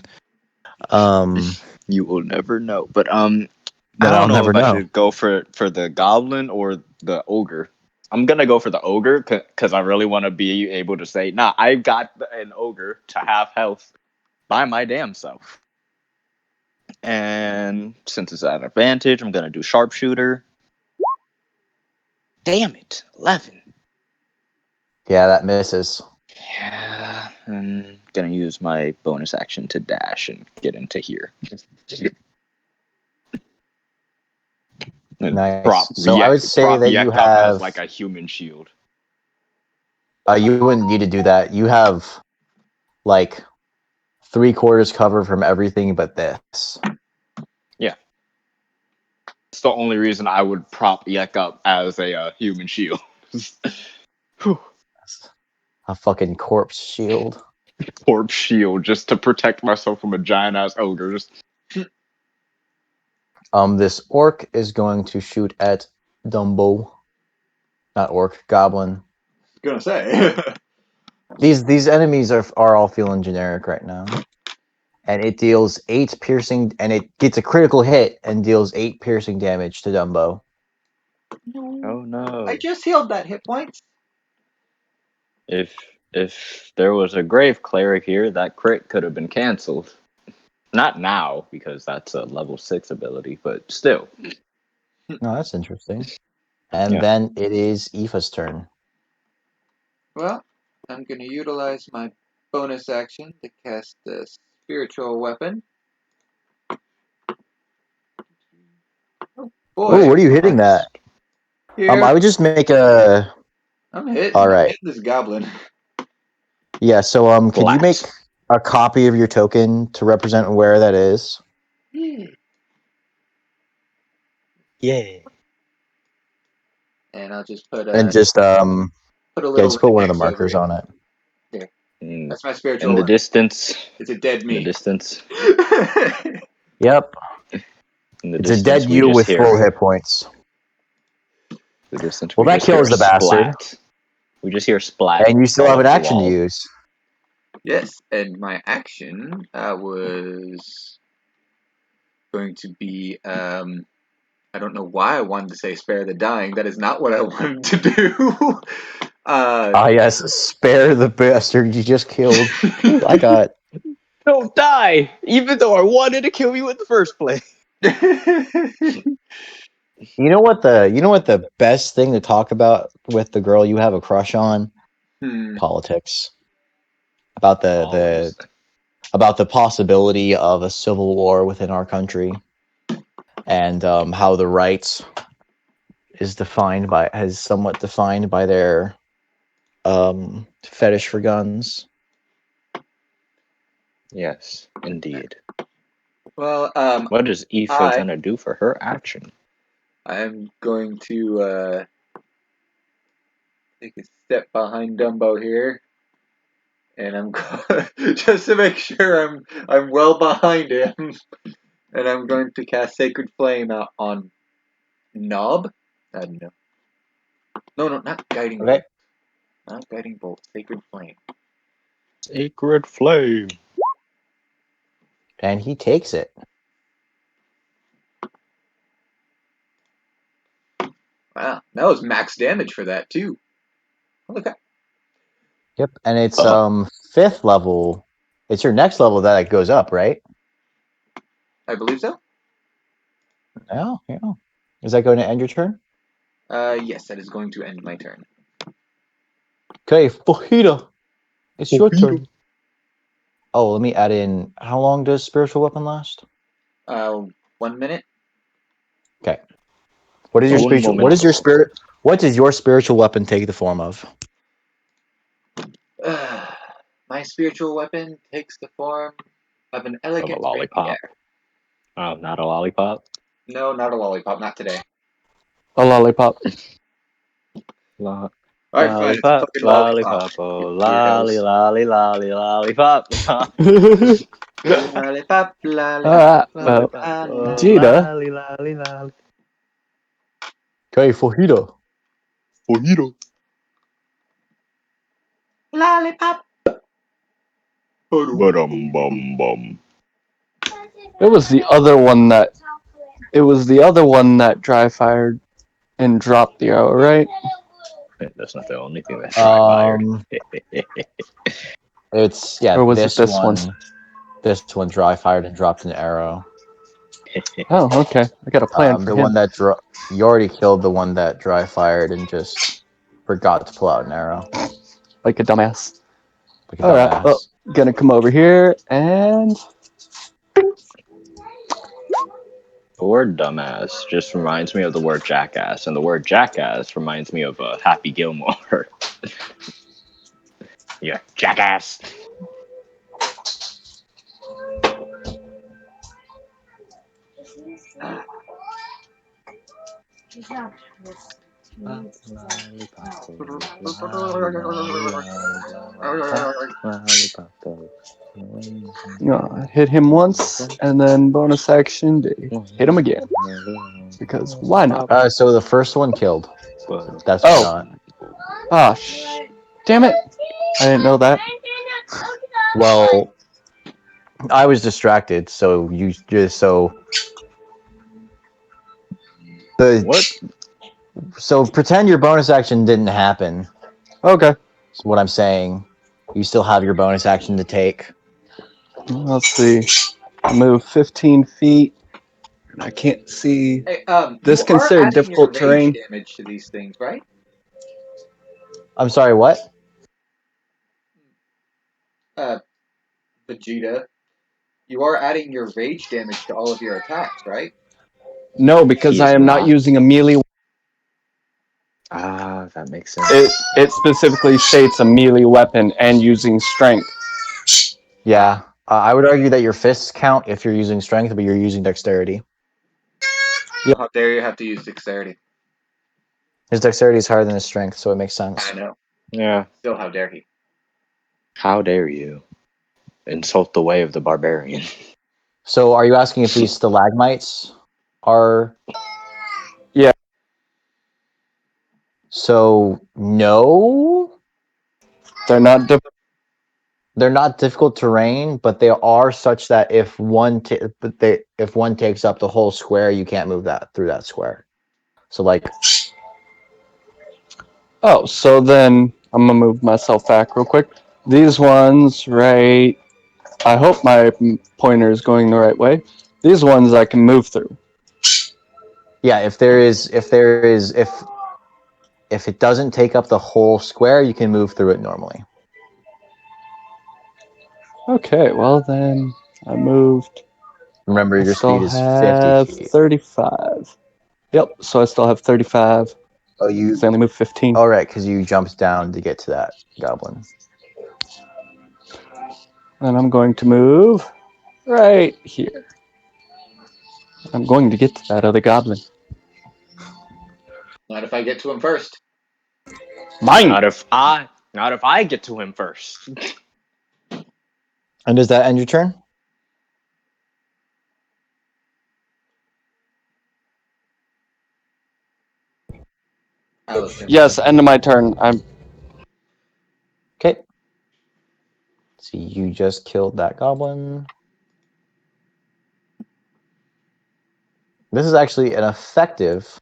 You will never know. But I Then don't I'll know never if I know. should go for the goblin or the ogre. I'm gonna go for the ogre because I really want to be able to say, nah, I got an ogre to half health by my damn self. And since it's at advantage, I'm gonna do sharpshooter. Damn it, 11. Yeah, that misses. Yeah, I'm gonna use my bonus action to dash and get into here. And Nice. So I would say that you up as have. like a human shield. You wouldn't need to do that. You have like 3/4 cover from everything but this. Yeah, it's the only reason I would prop Yek up as a human shield. Whew. A fucking corpse shield. Corpse shield just to protect myself from a giant ass ogre. Just This orc is going to shoot at Dumbo. Not orc, goblin. Gonna say. These enemies are all feeling generic right now. And it deals 8 piercing, and it gets a critical hit and deals 8 piercing damage to Dumbo. oh no! I just healed that hit points. If there was a grave cleric here, that crit could have been canceled. Not now because that's a level 6 ability, but still. No, that's interesting. And Yeah. then it is Aoife's turn. Well, I'm gonna utilize my bonus action to cast the spiritual weapon. Oh boy! Oh, what are you hitting that? Here, I would just make a. I'm hitting. All I'm right. hitting this goblin. Yeah, so could you make Flat. a copy of your token to represent where that is? Yeah. And I'll just put And a just put a yeah, little just put one of the X over markers it. on it. Mm. That's my In spiritual the weapon. distance. It's a dead In the me. distance. Yep. In the It's a distance, dead we you just with hear. full hit points. The distance, Well, we that just hear kills a the bastard. splat. We just hear splat. And you still all have an over the action to wall. use. Yes, and my action was going to be I don't know why I wanted to say spare the dying. That is not what I wanted to do. Yes, spare the bastard you just killed. Ooh, I got. Don't die! Even though I wanted to kill you in the first place. You know what the best thing to talk about with the girl you have a crush on? Politics. About Always. about the possibility of a civil war within our country, and how the right is somewhat defined by their fetish for guns. Yes, indeed. Well, What is Aoife I gonna do for her action? am going to take a step behind Dumbo here, and I'm just to make sure I'm well behind him, and I'm going to cast Sacred Flame out on Knob. I don't know. No, not Guiding Okay. Bolt. Not Guiding Bolt. Sacred Flame. Sacred flame. And he takes it. Wow, that was max damage for that too. Look at Yep, and it's 5th level. It's your next level that it goes up, right? I believe so. Yeah. Is that going to end your turn? Yes, that is going to end my turn. Okay, Fajita. It's your Fajita. turn. Oh, let me add in. How long does spiritual weapon last? 1 minute. Okay. What is your Un spiritual? What is your spirit? What does your spiritual weapon take the form of? My spiritual weapon takes the form of an Of a elegant lollipop. rapier. Oh, not a lollipop? No, not a lollipop. Not today. A lollipop. All right, fine. It's a Lollipop, fucking lollipop. lollipop, oh, You lolly, weirdos. lolly, lolly, lollipop. Lollipop, lollipop, Alright, well, Lollipop, la, oh, la, Gina. lolly, lolly, lolly. Okay, Fajita. Fajita. lollipop. Bum bum bum. It was the other one that dry fired and dropped the arrow, right? That's not the only thing that's dry fired. It's Or was it this this one? one. This one dry fired and dropped an arrow. Oh, okay. I got a plan for The him. one that you already killed the one that dry fired and just forgot to pull out an arrow. Like a dumbass. Like a Alright, dumbass. well, gonna come over here and The word dumbass just reminds me of the word jackass, and the word jackass reminds me of Happy Gilmore. Yeah, jackass. hit him once, and then bonus action to hit him again. Because why not? So the first one killed. That's Oh. not. Ah, damn it! I didn't know that. Well, I was distracted, so you just What? So pretend your bonus action didn't happen. Okay. That's what I'm saying. You still have your bonus action to take. Let's see. I move 15 feet. I can't see. Hey, This you are considered adding difficult your rage terrain. damage to these things, right? I'm sorry, what? Vegeta. You are adding your rage damage to all of your attacks, right? No, because He I is am not not. using a melee. Ah, if that makes sense. It specifically states a melee weapon and using strength. Yeah. I would argue that your fists count if you're using strength, but you're using dexterity. So how dare you have to use dexterity? His dexterity is higher than his strength, so it makes I sense. know. Yeah. Still, how dare he? How dare you insult the way of the barbarian? So are you asking if these stalagmites are... Yeah. So, no? They're not They're not difficult terrain, but they are such that if one takes up the whole square, you can't move that through that square. So like, Oh, so then I'm gonna move myself back real quick. These ones, right? I hope my pointer is going the right way. These ones I can move through. yeah, if it doesn't take up the whole square, you can move through it normally. Okay, well then I moved. Remember, I your still speed is 50 have feet. 35. Yep, so I still have 35. Oh, you... So I only moved 15. All right, because you jumped down to get to that goblin. And I'm going to move right here. I'm going to get to that other goblin. Not if I get to him first. Mine! Not if I get to him first. And does that end your turn? Yes, end of my turn. Okay. See, you just killed that goblin. This is actually an effective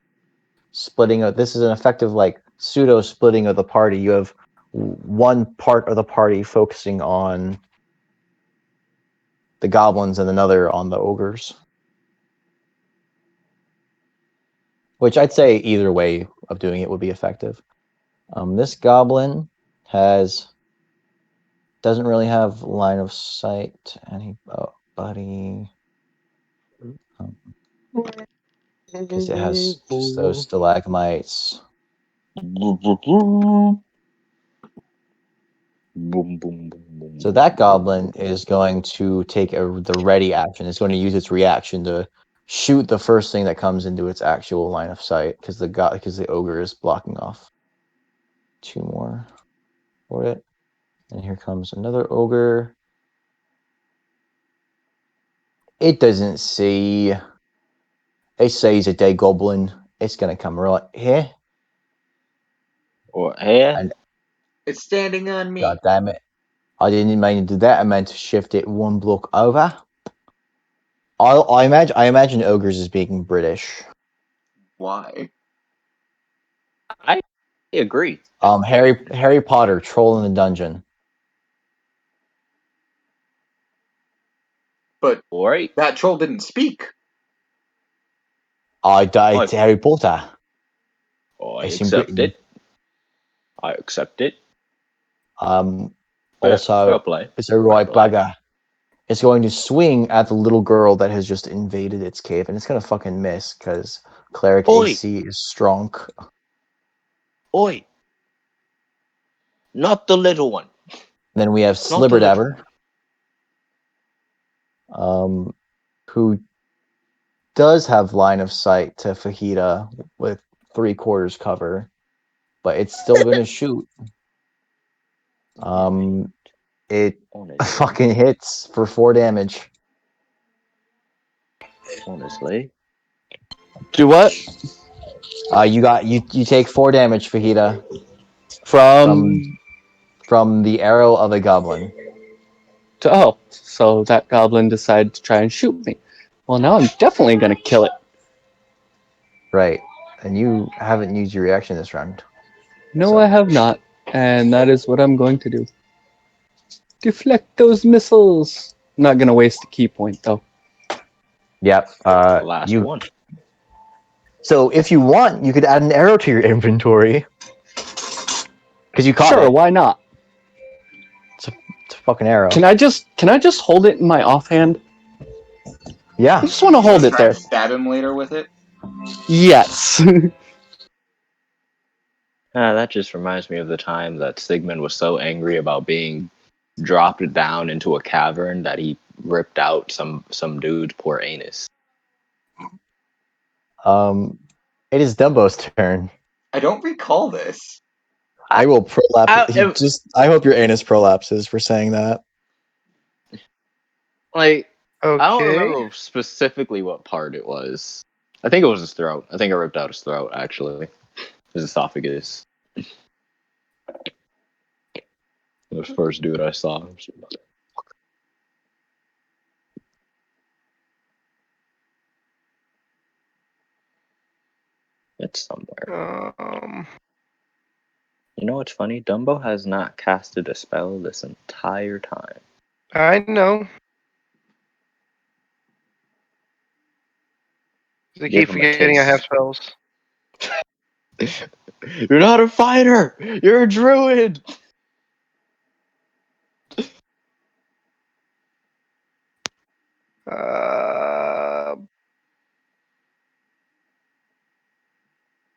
splitting of... This is an effective, like, pseudo splitting of the party. You have one part of the party focusing on the goblins and another on the ogres. Which I'd say either way of doing it would be effective. This goblin doesn't really have line of sight to anybody. Because it has just those stalagmites. Boom, boom, boom, boom. So that goblin is going to take the ready action. It's going to use its reaction to shoot the first thing that comes into its actual line of sight, because the ogre is blocking off 2 more for it. And here comes another ogre. It doesn't see. It sees a dead goblin. It's going to come right here. Or here. And It's standing on me. God damn it. I didn't mean to do that. I meant to shift it 1 block over. I imagine ogres as being British. Why? I agree. Harry Potter, Troll in the Dungeon. But All right. that troll didn't speak. I died to Harry Potter. I It's in accept Britain. it. I accept it. Also, fair play. it's a right Fair play. bugger. It's going to swing at the little girl that has just invaded its cave, and it's going to fucking miss because cleric Oi. AC is strong. Oi. Not the little one. Then we have Not the little Slibberdabber, who does have line of sight to Fajita with 3/4 cover, but it's still going to shoot. It Honestly. fucking hits for 4 damage. Honestly. Do what? You take 4 damage, Fajita, From... from the arrow of a goblin. Oh, so that goblin decided to try and shoot me. Well, now I'm definitely going to kill it. Right. And you haven't used your reaction this round. No, So- I have not. And that is what I'm going to do. Deflect those missiles. I'm not going to waste a key point, though. Yep. The last one. So if you want, you could add an arrow to your inventory. Because you caught Sure, it. why not? It's a fucking arrow. Can I just hold it in my offhand? Yeah. I just want to hold it Try there. to stab him later with it. Yes. That just reminds me of the time that Sigmund was so angry about being dropped down into a cavern that he ripped out some dude's poor anus. It is Dumbo's turn. I don't recall this. I will prolapse. I- I hope your anus prolapses for saying that. Like, I don't Okay. remember specifically what part it was. I think it was his throat. I think I ripped out his throat, actually. His esophagus. The first dude I saw. It's somewhere. You know what's funny? Dumbo has not casted a spell this entire time. I know. They Give keep him a forgetting I have taste. spells. You're not a fighter! You're a druid!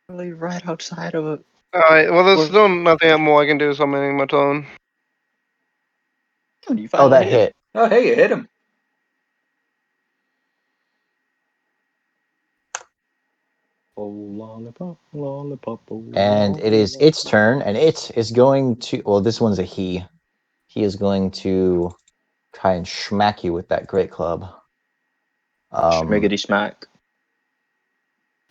Really right outside of it. Alright, well, there's still nothing more I can do, so I'm ending my turn. You Oh, finally that hit. Oh, hey, you hit him. Oh, lollipop, lollipop, oh, And it is its turn, and it is going to. Well, this one's a he. He is going to try and smack you with that great club. Schmiggity smack.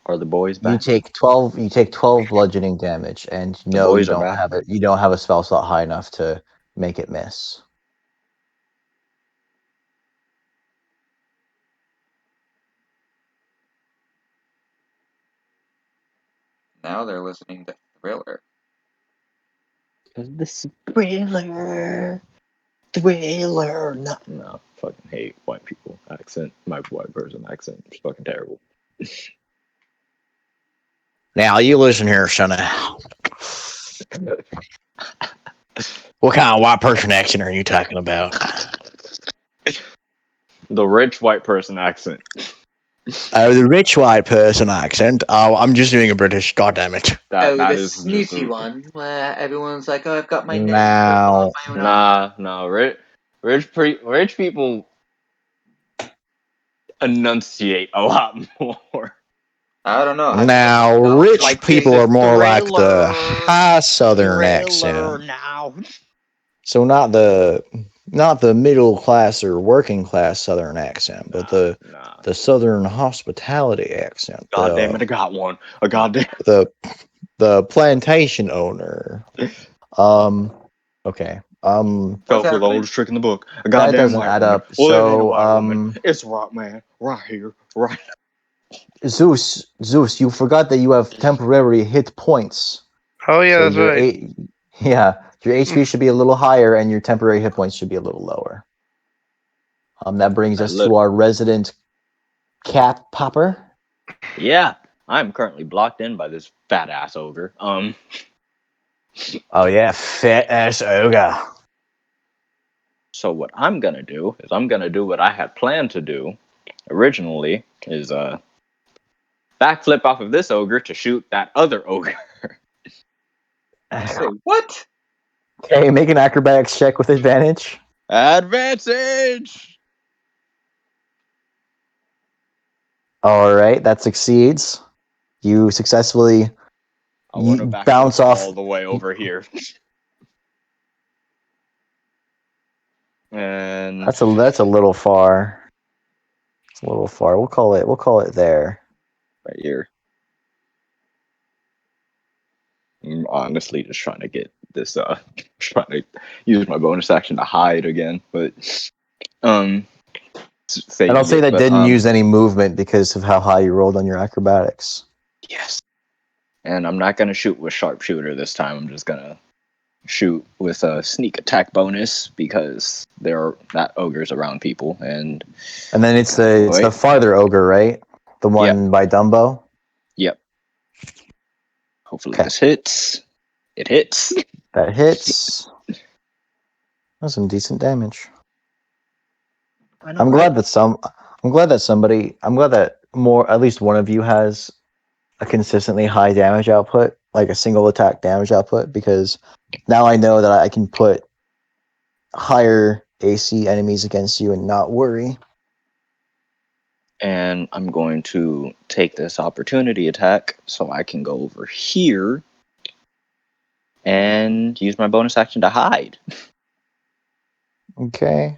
Are the boys You back? take 12. You take 12 bludgeoning damage, and The no, you boys are don't back. have it. You don't have a spell slot high enough to make it miss. Now they're listening to Thriller. The thriller. Thriller. No, fucking hate white people accent. My white person accent. It's fucking terrible. Now you listen here, sonny. What kind of white person accent are you talking about? The rich white person accent. Oh, the rich white person accent. Oh, I'm just doing a British. God damn it. That The is just snooty one, where everyone's like, "Oh, I've got my name Now, on my own arm." nah. Rich people enunciate a lot more. I don't know. now, rich Like people the are more like the thriller. high southern accent. Now. So not the middle class or working class southern accent, but Nah. the southern hospitality accent. God damn it, I got one. A goddamn. The plantation owner. Okay. What's Fell for the happening? oldest trick in the book. A That goddamn doesn't white add woman. up. Well, it ain't a So, white woman. It's Rock Man. Right here. Right. Zeus, you forgot that you have temporary hit points. Oh, yeah, So that's your right. your HP should be a little higher, and your temporary hit points should be a little lower. That brings us to our resident cat popper. Yeah, I'm currently blocked in by this fat ass ogre. Oh yeah, fat ass ogre. So what I'm gonna do is I'm gonna do what I had planned to do originally is backflip off of this ogre to shoot that other ogre. Wait, what? Okay, make an acrobatics check with advantage. Advantage! All right, that succeeds. You successfully I want to backflip bounce off. all the way over here. And That's a little far. It's a little far. We'll call it there. right here. I'm honestly just trying to get this trying to use my bonus action to hide again, but And saving I'll say it, that but, didn't use any movement because of how high you rolled on your acrobatics. yes. And I'm not gonna shoot with sharpshooter this time. I'm just gonna shoot with a sneak attack bonus because that ogre's around people, and then it's the farther ogre, right? The one by Dumbo. Yep. Hopefully this hits. It hits. That hits. That's some decent damage. I'm glad that at least one of you has a consistently high damage output like a single attack damage output, because now I know that I can put higher AC enemies against you and not worry. And I'm going to take this opportunity attack so I can go over here and use my bonus action to hide. Okay.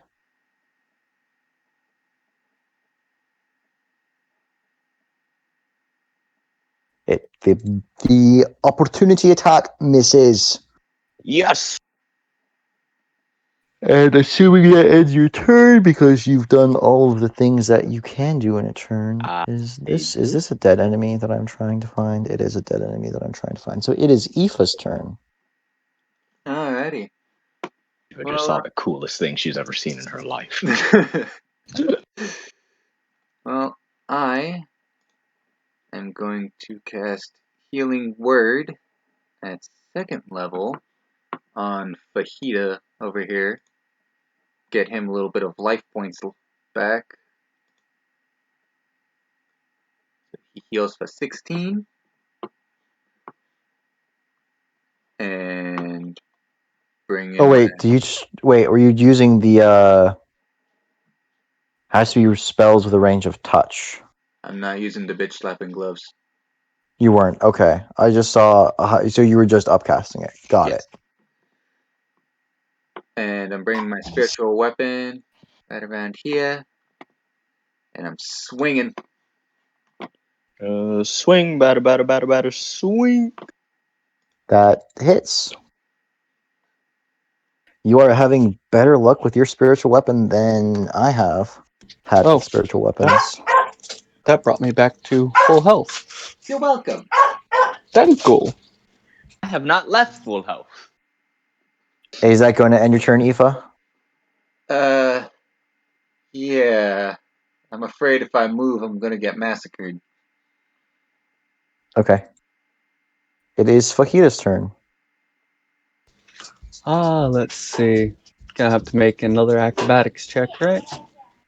The opportunity attack misses. Yes! And assuming that ends your turn, because you've done all of the things that you can do in a turn, is this a dead enemy that I'm trying to find? It is a dead enemy that I'm trying to find. So it is Aoife's turn. Alrighty. I just saw the coolest thing she's ever seen in her life. Well, I am going to cast Healing Word at 2nd level on Fajita over here. Get him a little bit of life points back. So he heals for 16. And bring in Oh wait, were you using the has to be spells with a range of touch? I'm not using the bitch slapping gloves. You weren't. Okay. I just saw so you were just upcasting it. Got Yes. it. And I'm bringing my spiritual weapon right around here. And I'm swinging. Swing, batter, swing. That hits. You are having better luck with your spiritual weapon than I have had Oh, with spiritual weapons. That brought me back to full health. You're welcome. Thank you. I have not left full health. Is that going to end your turn, Aoife? Yeah. I'm afraid if I move, I'm gonna get massacred. Okay. It is Fajita's turn. Let's see. Gonna have to make another acrobatics check, right?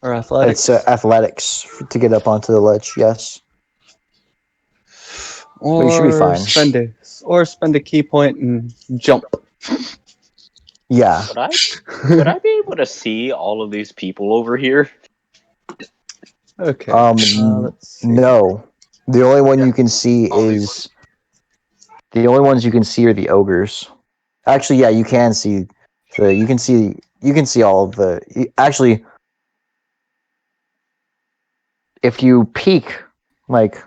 Or athletics? It's athletics to get up onto the ledge, yes. But you should be fine. Spend a key point and jump. Yeah. Would I be able to see all of these people over here? Okay. Let's see. No. The only one you can see is the only ones you can see are the ogres. Actually, yeah, you can see you can see all of the actually if you peek, like,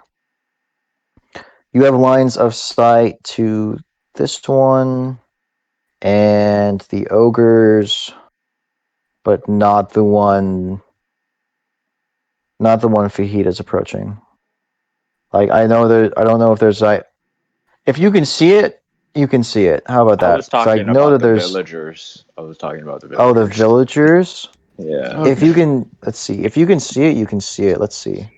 you have lines of sight to this one and the ogres, but not the one Fajita's approaching. Like, I don't know if there's like, if you can see it, you can see it. How about I that? was So I talking know about that the there's villagers. I was talking about the oh, the villagers. villagers. Yeah. Okay. If you can, let's see. If you can see it, you can see it. Let's see.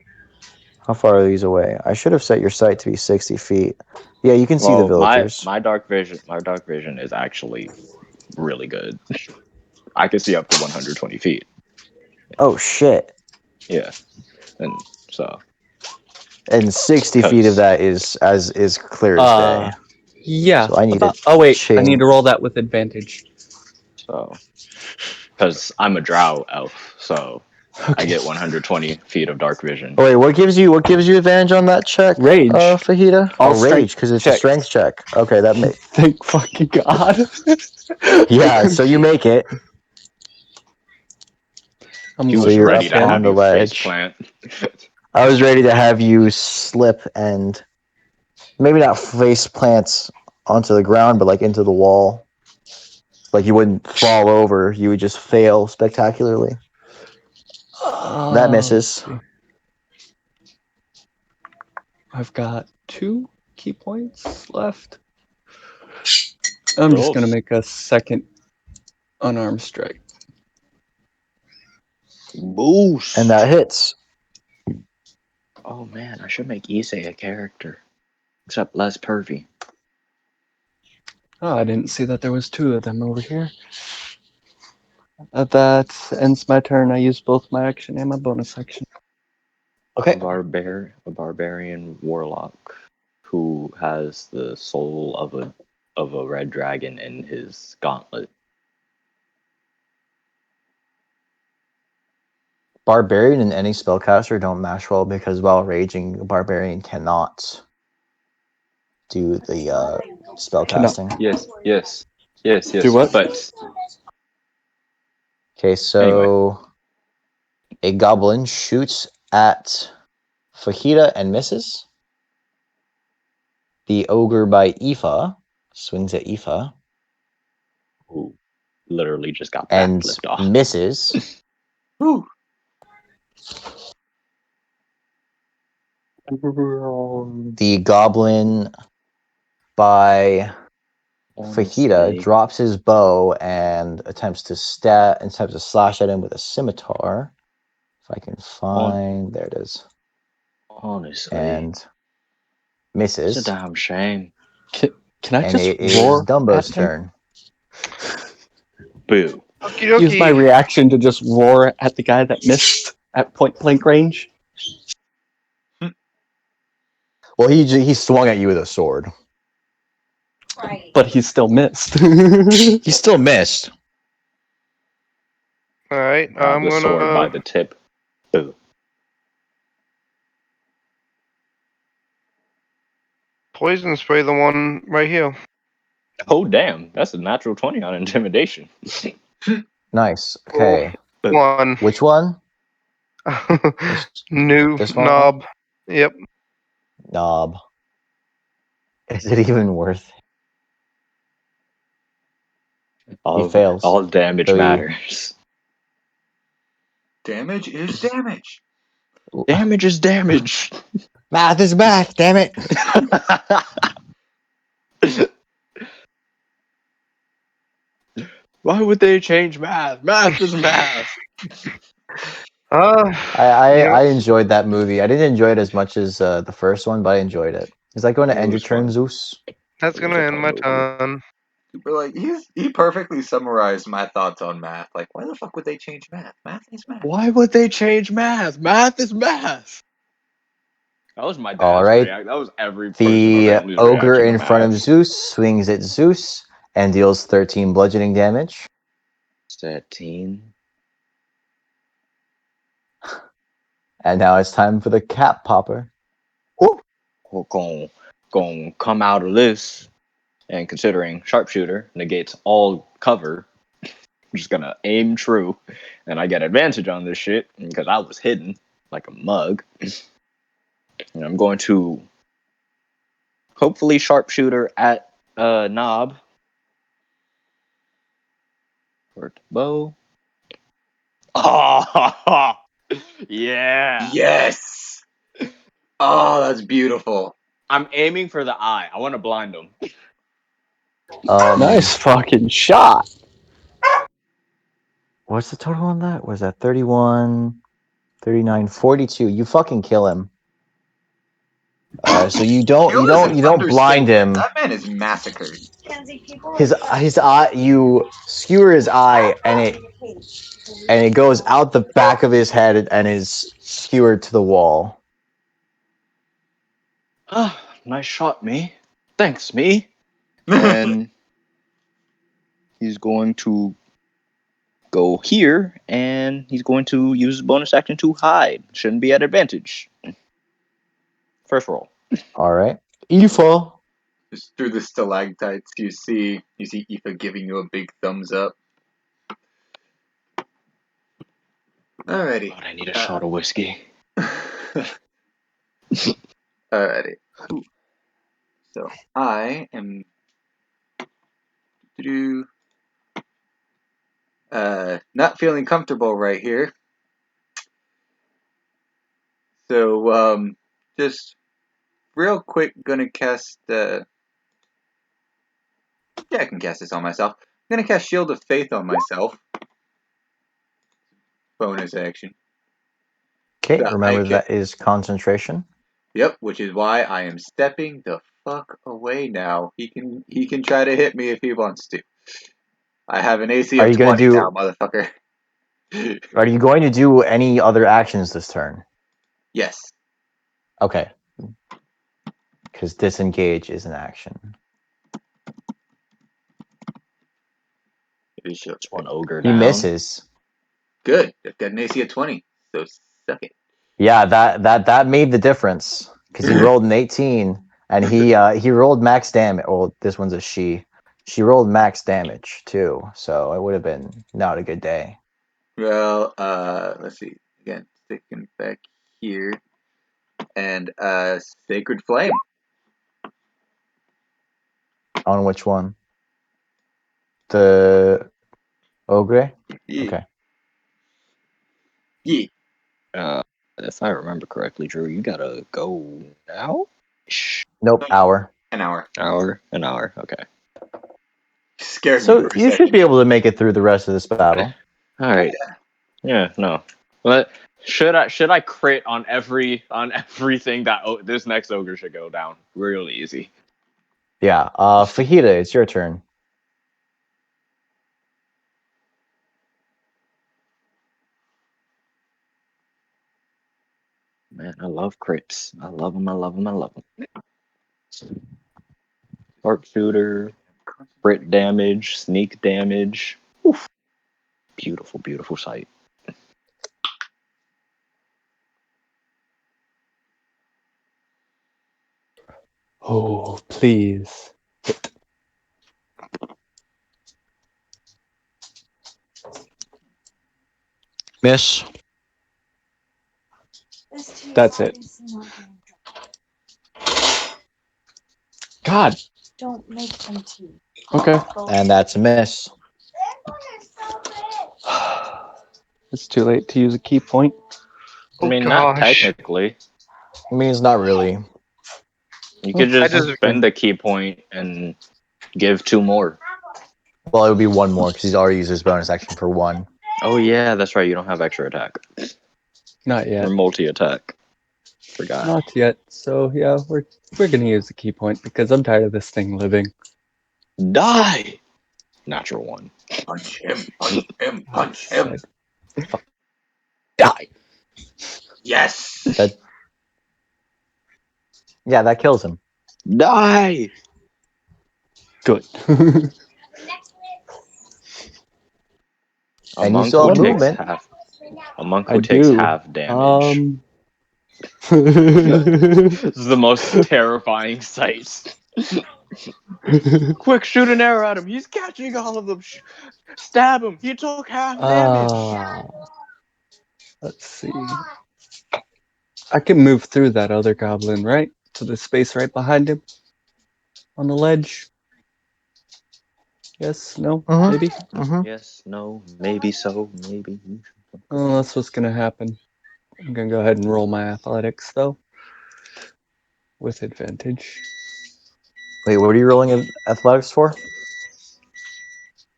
How far are these away? I should have set your sight to be 60 feet. Yeah, you can see the Well, villagers. my dark vision is actually really good. I can see up to 120 feet. Oh shit! Yeah, and so And 60 feet of that is clear as day. Yeah. So I need to I need change. to roll that with advantage. because I'm a drow elf, so I Okay. get 120 feet of dark vision. Oh, wait, what gives you advantage on that check? Rage. Fajita. All Rage, because it's a strength check. Okay, that makes. Thank fucking God. Yeah, so you make it. He So was you're ready up to on have the you face ledge. plant. I was ready to have you slip and maybe not face plants onto the ground, but like into the wall. Like you wouldn't fall over, you would just fail spectacularly. That misses. Let's see. I've got 2 key points left. I'm just gonna make a second unarmed strike. Boost. And that hits. Oh man, I should make Issei a character, except less pervy. Oh, I didn't see that there was 2 of them over here. That ends my turn. I used both my action and my bonus action. Okay. A barbarian warlock who has the soul of a red dragon in his gauntlet. Barbarian and any spellcaster don't match well because while raging, a barbarian cannot do the spellcasting. Yes. Do what? But Okay, so a goblin shoots at Fajita and misses. The ogre by Aoife swings at Aoife who literally just got and backflipped off. misses. Whew. The goblin by Fajita Honestly, drops his bow and attempts to slash at him with a scimitar. If I can find, there it is, honestly, and it's a misses. damn shame. Can I And just it is roar Dumbo's at him? turn. Boo. Okie Use my dokie. reaction to just roar at the guy that missed at point blank range. Well, he swung at you with a sword. Right. But he still missed. He still missed. Alright, Grab I'm the sword by gonna the tip. Boo. poison spray the one right here. Oh damn, that's a natural 20 on intimidation. Nice. Roll Okay. Boo. one. Which one? New This one? knob. Yep. Knob. Is it even worth it? He fails. All damage So matters. Damage is damage. Damage is damage. Math is math, damn it. Why would they change math? Math is math. I enjoyed that movie. I didn't enjoy it as much as the first one, but I enjoyed it. Is that going to It end your was turn, fun. Zeus? That's It was gonna a end fun my movie. turn. But like he perfectly summarized my thoughts on math. Like, why the fuck would they change math? Math is math. Why would they change math? Math is math. That was my All dad's right. reaction. That was every person in my The family's ogre reaction to in front of math. Zeus swings at Zeus and deals 13 bludgeoning damage. 13. And now it's time for the cap popper. We're gonna come out of this, and considering sharpshooter negates all cover, I'm just gonna aim true, and I get advantage on this shit because I was hidden like a mug. And I'm going to hopefully sharpshooter at Knob. Work bow. Oh, yeah. Yes. Oh, that's beautiful. I'm aiming for the eye. I want to blind him. Nice fucking shot. What's the total on that? Was that 31, 39, 42? You fucking kill him. So you don't Kill is an blind understatement. him. That man is massacred. His eye, you skewer his eye and it goes out the back of his head and is skewered to the wall. Ah, nice shot, me. Thanks, me. And he's going to go here, and he's going to use his bonus action to hide. Shouldn't be at advantage. First roll. All right. Aoife. Just through the stalactites, you see Aoife giving you a big thumbs up. Alrighty. God, I need a shot of whiskey. Alrighty. Ooh. So I am not feeling comfortable right here. So just real quick gonna cast I can cast this on myself. I'm gonna cast Shield of Faith on myself. Bonus action. Okay, So remember that is concentration. Yep, which is why I am stepping the fuck away now. He can try to hit me if he wants to. I have an AC Are of you gonna 20 do? now, motherfucker. Are you going to do any other actions this turn? Yes. Okay. because disengage is an action. Pretty sure. Just one ogre He down. misses. Good. I've got an AC of 20, so suck it. Yeah, that made the difference because he rolled an 18 and he rolled max damage. Well, this one's a she. She rolled max damage too, so it would have been not a good day. Well, let's see. Again, sticking back here. And Sacred Flame. On which one? The ogre? Yeah. Okay. Yeah. If I remember correctly, Drew, you gotta go now? Nope, hour. An hour. An hour, okay. Scared me So for a you second. should be able to make it through the rest of this battle. Alright. Yeah, no. But should I crit on everything that this next ogre should go down? Real easy. Yeah. Fajita, it's your turn. Man, I love crits. I love them, I love them, I love them. Sharpshooter, crit damage, sneak damage. Oof. Beautiful, beautiful sight. Oh, please. Miss. That's it. God. Don't make them tea. Okay. And that's a miss. It's too late to use a key point. I mean, not technically. I mean, it's not really. You could I just just- spend a key point and give 2 more. Well, it would be one more because he's already used his bonus action for one. Oh yeah, that's right. You don't have extra attack Not yet. or multi attack. Forgot. Not yet. So yeah, we're gonna use the key point because I'm tired of this thing living. Die. Natural 1. Punch him, punch him, punch him. Die. Yes! Yeah, that kills him. Die. Good. A And you monk still who have takes movement. half. A monk I who takes do. half damage. This is the most terrifying sight. Quick, shoot an arrow at him. He's catching all of them. Stab him. He took half damage. Let's see. I can move through that other goblin, right? To the space right behind him? On the ledge? Yes, no, Mhm. maybe? Mm-hmm. Yes, no, maybe so, maybe. Oh, that's what's gonna happen. I'm gonna go ahead and roll my athletics, though. With advantage. Wait, what are you rolling athletics for?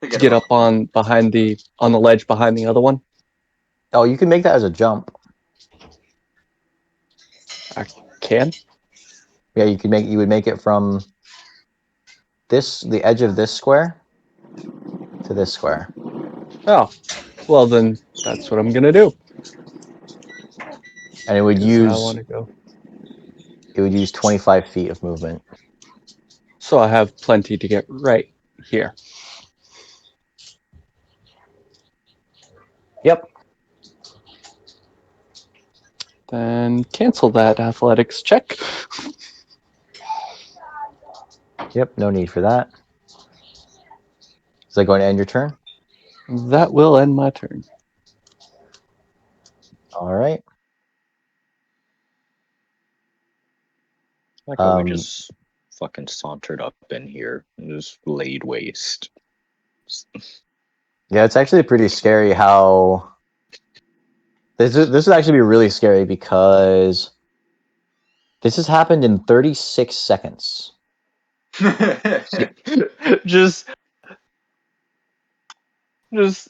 To get up on the ledge behind the other one. Oh, you can make that as a jump. I can? Yeah, you would make it from the edge of this square to this square. Oh. Well then that's what I'm gonna do. And it would 'Cause I wanna go. 25 feet of movement. So I have plenty to get right here. Yep. Then cancel that athletics check. Yep, no need for that. Is that going to end your turn? That will end my turn. All right. Like how we just fucking sauntered up in here and just laid waste. Yeah, it's actually pretty scary how this would actually be really scary because this has happened in 36 seconds. just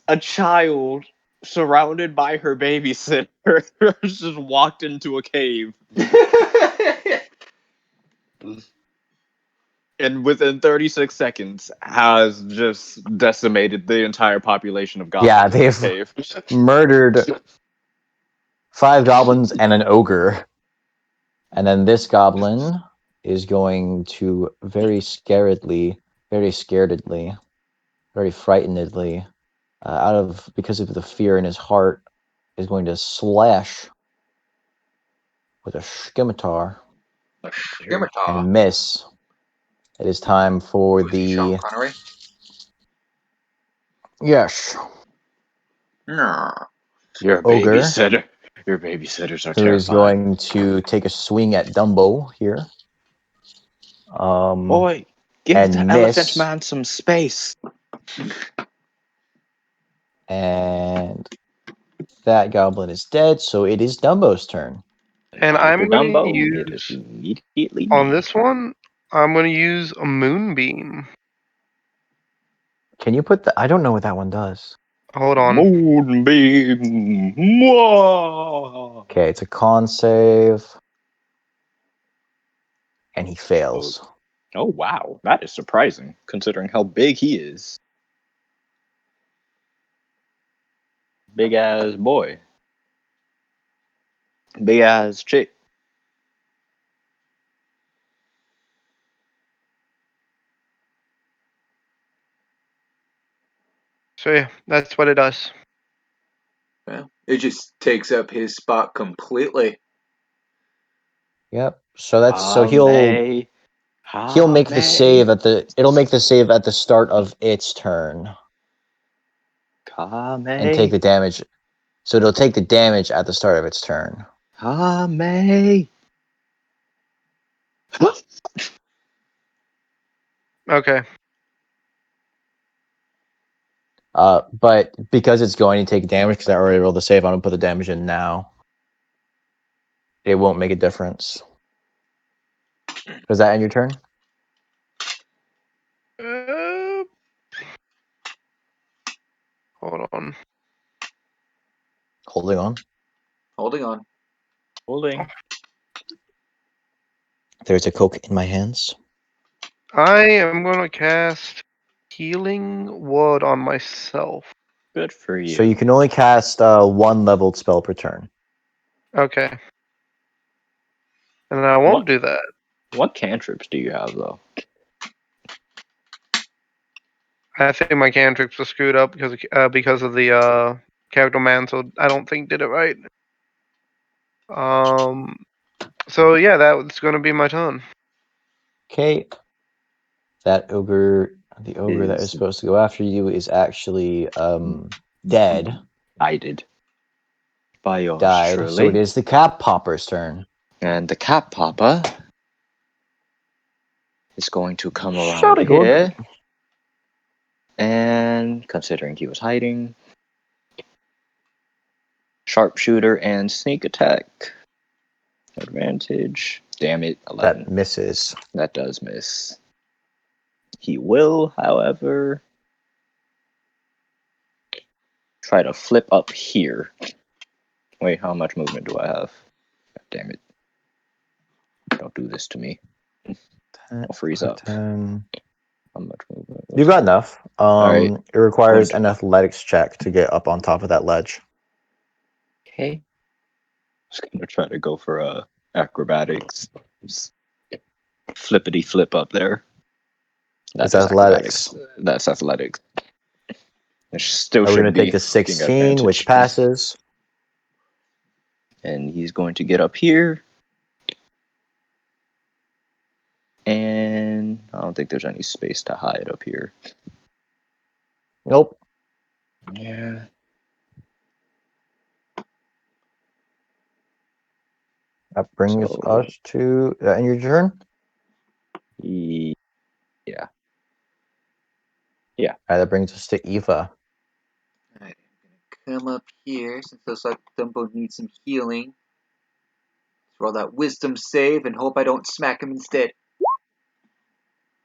a child surrounded by her babysitter just walked into a cave. And within 36 seconds has just decimated the entire population of goblins. Yeah, in this cave. Murdered 5 goblins and an ogre. And then this goblin is going to very scaredly, very frightenedly, because of the fear in his heart, is going to slash with a scimitar A scimitar. and miss. It is time for Was it Sean the Connery? yes No. Your ogre, babysitter. Your babysitters are who is terrifying. going to take a swing at Dumbo here. Boy, give And the miss. elephant man some space. And that goblin is dead, so it is Dumbo's turn. And After I'm going to Dumbo, it is use, immediately on me. this one, I'm going to use a moonbeam. Can you put the? I don't know what that one does. Hold on. Moonbeam. Mwah! Okay, it's a con save, and he fails. Oh wow, that is surprising considering how big he is. Big ass boy. Big ass chick. So yeah, that's what it does. Well, it just takes up his spot completely. Yep. So that's so he'll May. make the save at the. It'll make the save at the start of its turn and take the damage. So it'll take the damage at the start of its turn. May. Okay. But because it's going to take damage, because I already rolled the save, I'm gonna put the damage in now. It won't make a difference. Was that end your turn? Hold on. Holding on. Holding on. Holding. There's a Coke in my hands. I am going to cast Healing Word on myself. Good for you. So you can only cast one leveled spell per turn. Okay. And I won't do that. What cantrips do you have though? I think my cantrips were screwed up because of the character man, so I don't think did it right. So yeah, that's going to be my turn. Okay. That ogre, the ogre that is supposed to go after you, is actually dead. I did. By yours Died. truly. So it is the Cap Popper's turn. And the Cap Popper is going to come around Shouty good. here. And considering he was hiding, sharpshooter and sneak attack. Advantage. Damn it, 11. That misses. That does miss. He will, however, try to flip up here. Wait, how much movement do I have? God damn it. Don't do this to me. I'll freeze up. 10. How much movement? You've got enough. Alright. It requires an athletics check to get up on top of that ledge. Okay. Just gonna try to go for acrobatics. Just flippity flip up there. It's athletics. That's athletics. It still We're should going to be take the 16, advantage. which passes. And he's going to get up here. And I don't think there's any space to hide up here. Nope. Yeah. That brings us to end your turn. Yeah. All right, that brings us to Eva. Alright, I'm gonna come up here since it looks like Dumbo needs some healing. Roll that wisdom save and hope I don't smack him instead.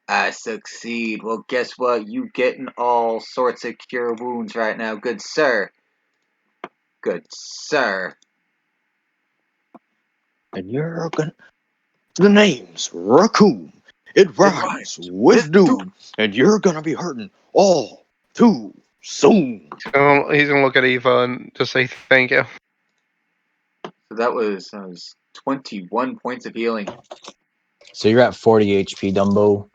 I succeed. Well, guess what? You getting all sorts of cure wounds right now, good sir. Good sir. And you're gonna. The name's Raccoon. It rhymes with doom. And you're gonna be hurting all too soon. So he's going to look at Eva and just say thank you. So that was 21 points of healing. So you're at 40 HP, Dumbo.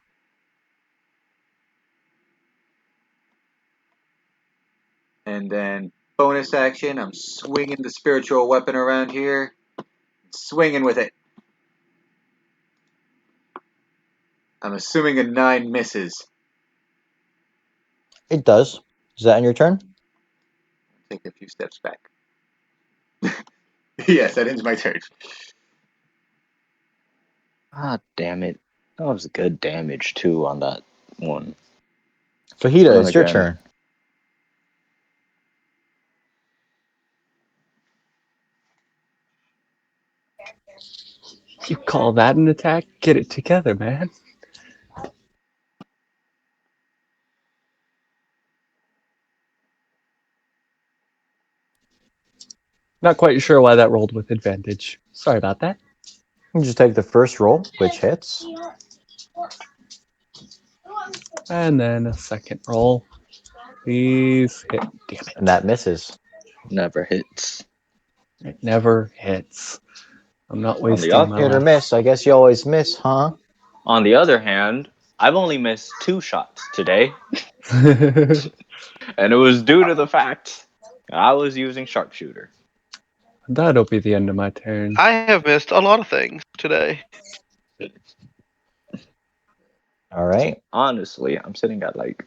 And then bonus action, I'm swinging the spiritual weapon around here. Swinging with it. I'm assuming a 9 misses. It does. Is that on your turn? Take a few steps back. Yes, that ends my turn. Ah, damn it. That was good damage, too, on that one. Fajita, Then it's your again- turn. You call that an attack? Get it together, man. Not quite sure why that rolled with advantage. Sorry about that. You just take the first roll, which hits. And then a second roll. Please hit. Damn it. And that misses. Never hits. It never hits. I'm not wasting other- my Hit or life. miss. I guess you always miss, huh? On the other hand, I've only missed 2 shots today, and it was due to the fact that I was using sharpshooter. That'll be the end of my turn. I have missed a lot of things today. All right. Honestly, I'm sitting at like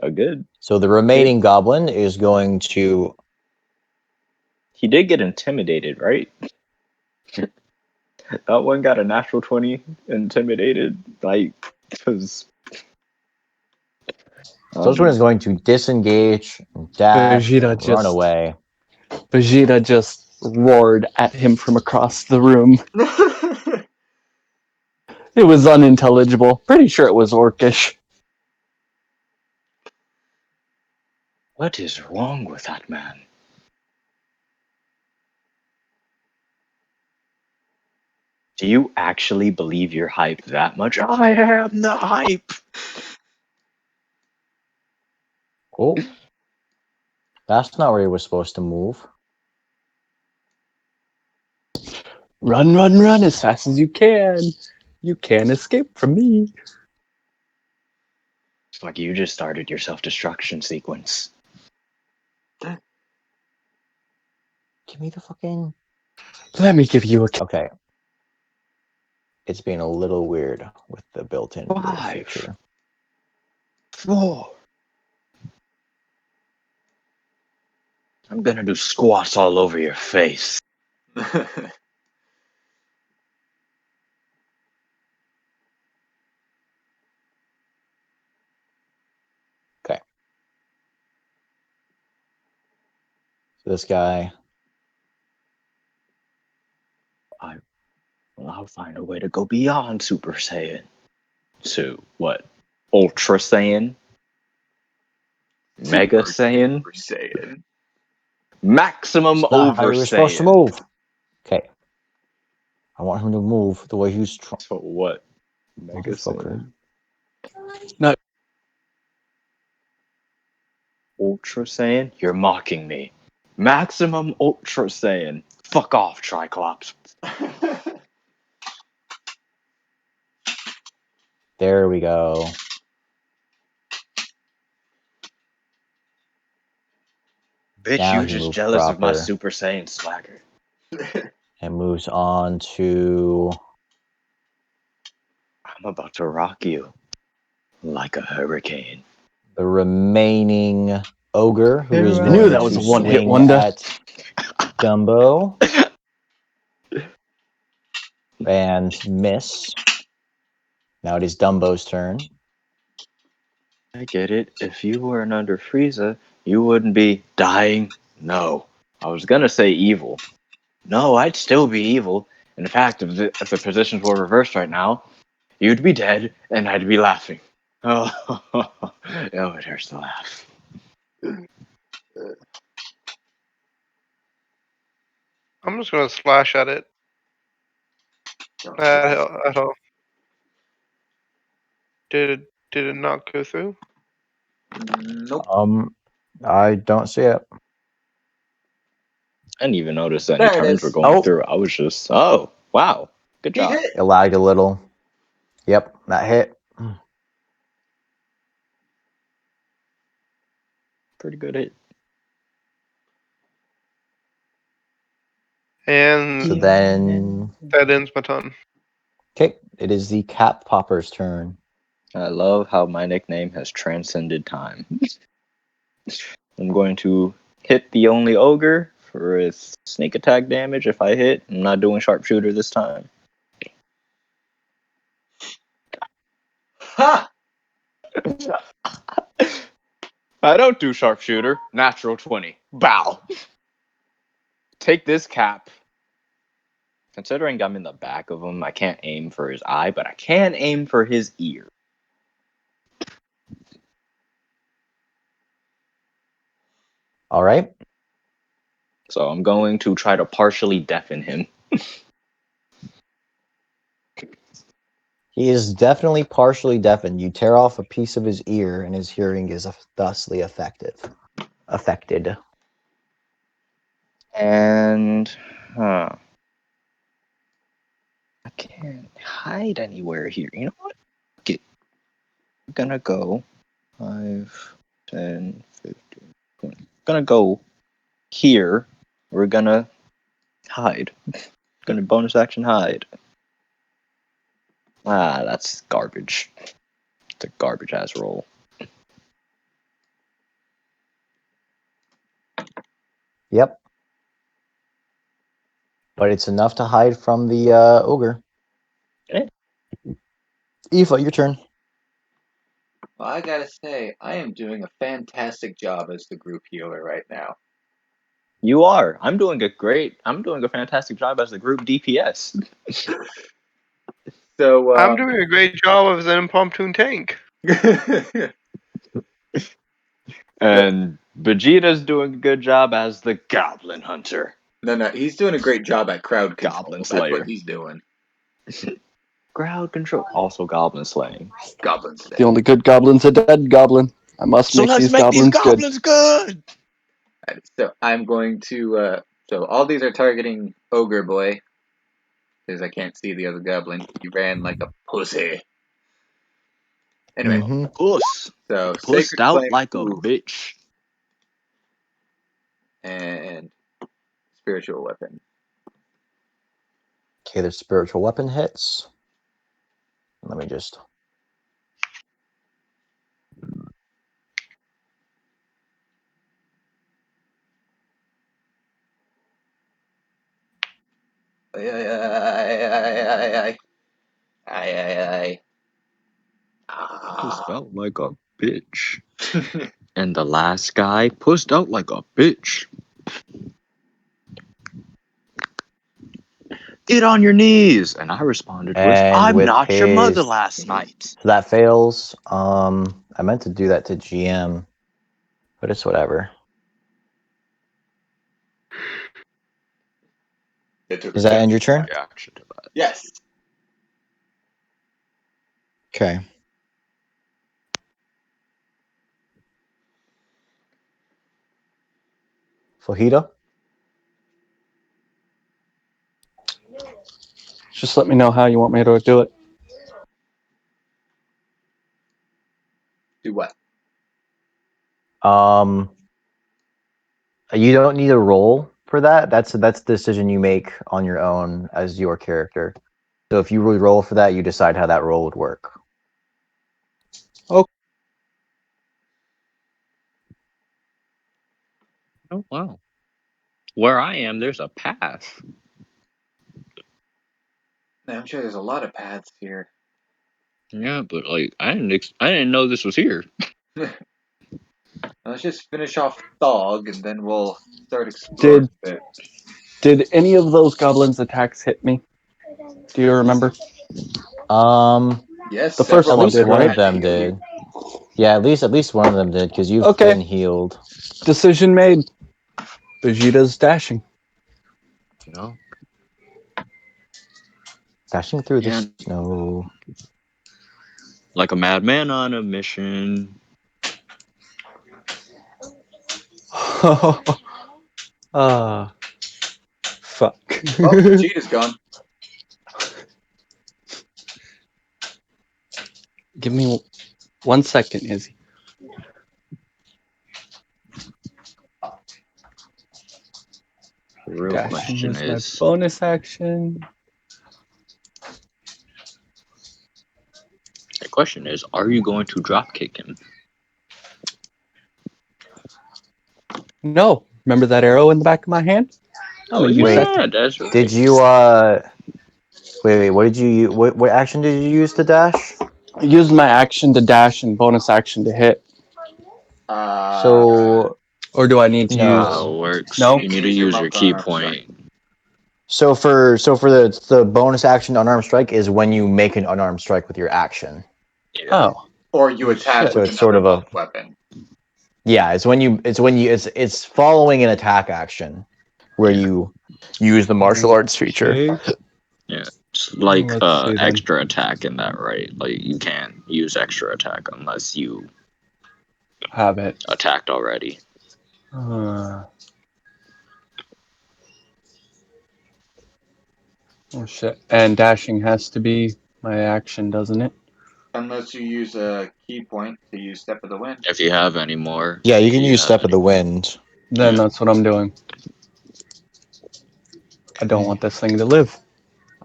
a good. So the remaining goblin is going to. He did get intimidated, right? That one got a natural 20 intimidated, like, because. So this one is going to disengage, dash, Vegeta run just- away. Vegeta just roared at him from across the room. It was unintelligible. Pretty sure it was Orcish. What is wrong with that man? Do you actually believe you're hype that much? I am the hype. Oh. That's not where he was supposed to move. Run, run, run as fast as you can. You can't escape from me. It's like you just started your self-destruction sequence. Give me the fucking. Let me give you a. Okay. It's being a little weird with the built-in build 5. feature. 4. I'm gonna do squats all over your face. So this guy. I'll find a way to go beyond Super Saiyan. So, what? Ultra Saiyan? Mega Saiyan? Super Saiyan. Maximum That's not how Over you were supposed to Saiyan. move. Okay. I want him to move the way he's trying. So what? Mega Motherfucker. Saiyan? Ultra Saiyan? You're mocking me. Maximum Ultra Saiyan. Fuck off, Triclops. There we go. Bitch, Now you he just moved jealous of my proper. Super Saiyan swagger. And moves on to I'm about to rock you like a hurricane. the remaining ogre, who is I going knew that to was a one-hit swing wonder. at Dumbo and miss. Now it is Dumbo's turn. I get it. If you weren't under Frieza, you wouldn't be dying. No. I was gonna say evil. No, I'd still be evil. In fact, if the positions were reversed right now, you'd be dead and I'd be laughing. Oh, it hurts to laugh. I'm just gonna slash at it. At all. Did it not go through? Nope. I don't see it. I didn't even notice any There it turns were is. going Oh. through. I was just, oh, wow. Good He job. hit. It lagged a little. Yep, that hit. Pretty good hit. And So then, that ends my turn. okay, it is the Cap Popper's turn. I love how my nickname has transcended time. I'm going to hit the only ogre for its sneak attack damage. If I hit, I'm not doing sharpshooter this time. Ha! I don't do sharpshooter. Natural 20. Bow. Take this, Cap. Considering I'm in the back of him, I can't aim for his eye, but I can aim for his ear. All right. So I'm going to try to partially deafen him. He is definitely partially deafened. You tear off a piece of his ear, and his hearing is thusly affected. And I can't hide anywhere here. You know what? Okay. I'm gonna go 5, 10, 15, 20. I'm gonna go here. We're gonna hide. Gonna bonus action hide. Ah, that's garbage. It's a garbage ass roll. Yep. But it's enough to hide from the ogre. Eh. Aoife, your turn. Well, I gotta say, I am doing a fantastic job as the group healer right now. You are. I'm doing a fantastic job as the group DPS. So, I'm doing a great job as an impromptu tank. And Vegeta's doing a good job as the Goblin Hunter. no, he's doing a great job at crowd control. Goblin That's Slayer. what he's doing. Crowd control. Also Goblin Slaying. Goblin The Slayer. only good goblin's a dead goblin. I must make these goblins good. good! Alright, so I'm going to. So all these are targeting Ogre Boy. Because I can't see the other goblin. He ran like a pussy. Anyway, Mhm. Puss. so Pussed Sacred out Flame like a Oof, bitch. and Spiritual Weapon. Okay, the spiritual weapon hits. Let me just. Ay, ay, ay, ay, ay, ay, ay, ay. Pussed Ah. out like a bitch. And the last guy pussed out like a bitch. Get on your knees! And I responded with, And I'm with not your mother his. last night. So that fails. I meant to do that to GM, but it's whatever. Does that end your turn? Reaction to that. Yes. Okay. Fajita? Just let me know how you want me to do it. Do what? You don't need a roll for that. That's a decision you make on your own as your character. So if you really roll for that, you decide how that roll would work. Oh, wow. Where I am, there's a path. I'm sure there's a lot of paths here. Yeah, but like I didn't know this was here. Let's just finish off Thog, and then we'll start exploring a bit. Did any of those goblins' attacks hit me? Do you remember? Yes, The first At several one of least did, them one right? of had to them heal did. you. Yeah, at least one of them did because you've Okay. been healed. Decision made. Vegeta's dashing. No. Dashing through the Yeah. snow. Like a madman on a mission. Ah, fuck. Oh, Vegeta's gone. Give me 1 second, Izzy. The real Dashing question is my is, bonus action. are you going to drop kick him? No. Remember that arrow in the back of my hand? I'm gonna use that. yeah, that's right. Did you wait, what did you use? What action did you use to dash? Use my action to dash and bonus action to hit. So Or do I need to No. How use? it works. No? You need to use your key point. so for the bonus action unarmed strike is when you make an unarmed strike with your action. Yeah. Oh. Or you attack Shit. with So it's sort of another a weapon. yeah. It's following an attack action where Yeah. you use the martial arts feature. Okay. It's like Let's see then. extra attack in that, right? Like you can't use extra attack unless you Have it. attacked already. Oh shit. And dashing has to be my action, doesn't it? Unless you use a key point to use Step of the Wind. If you have any more. Yeah, you if can use have Step of the any- Wind. Then Yeah. that's what I'm doing. I don't want this thing to live.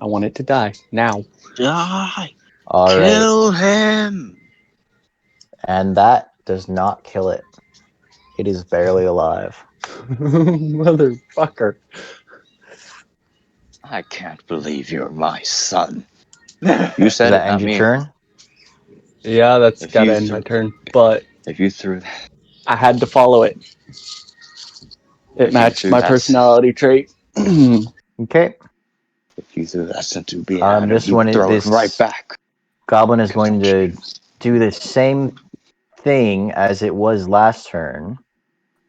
I want it to die now. Die! All right, Kill him! and that does not kill it. It is barely alive. Motherfucker. I can't believe you're my son. You Does said that it, end not your me. turn? Yeah, that's If gotta you end threw- my turn. But If you threw that, I had to follow it. It If you matched threw my that- personality trait. Okay. if you threw that into being Adam, This he'd one throw this it right back. goblin is going to do the same thing as it was last turn,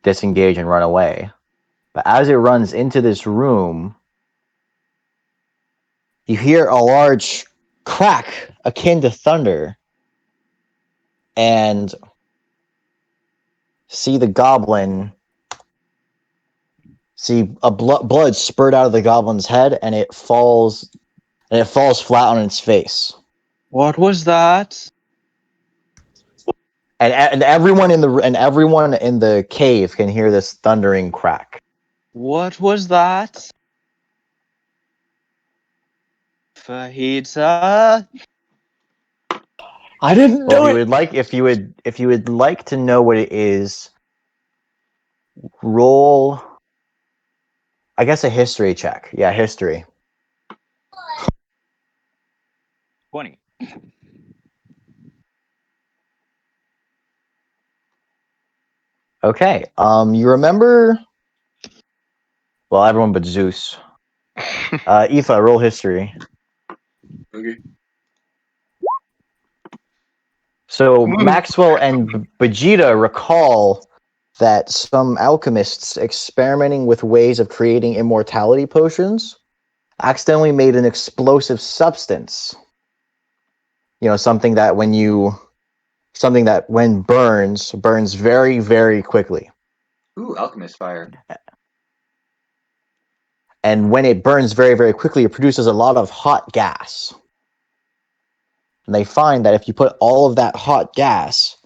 disengage and run away. But as it runs into this room, you hear a large crack akin to thunder, and see the goblin. See a blood spurt out of the goblin's head, and it falls flat on its face. What was that? And everyone in the cave can hear this thundering crack. What was that? Fajita? I didn't Well, do it. if you would like to know what it is, roll. I guess a history check. Yeah, history. 20. Okay. You remember? Well, everyone but Zeus. Aoife, roll history. Okay. So Maxwell and Vegeta recall that some alchemists experimenting with ways of creating immortality potions accidentally made an explosive substance. Something that when burns very, very quickly. Ooh, alchemist fire. And when it burns very, very quickly, it produces a lot of hot gas. And they find that if you put all of that hot gas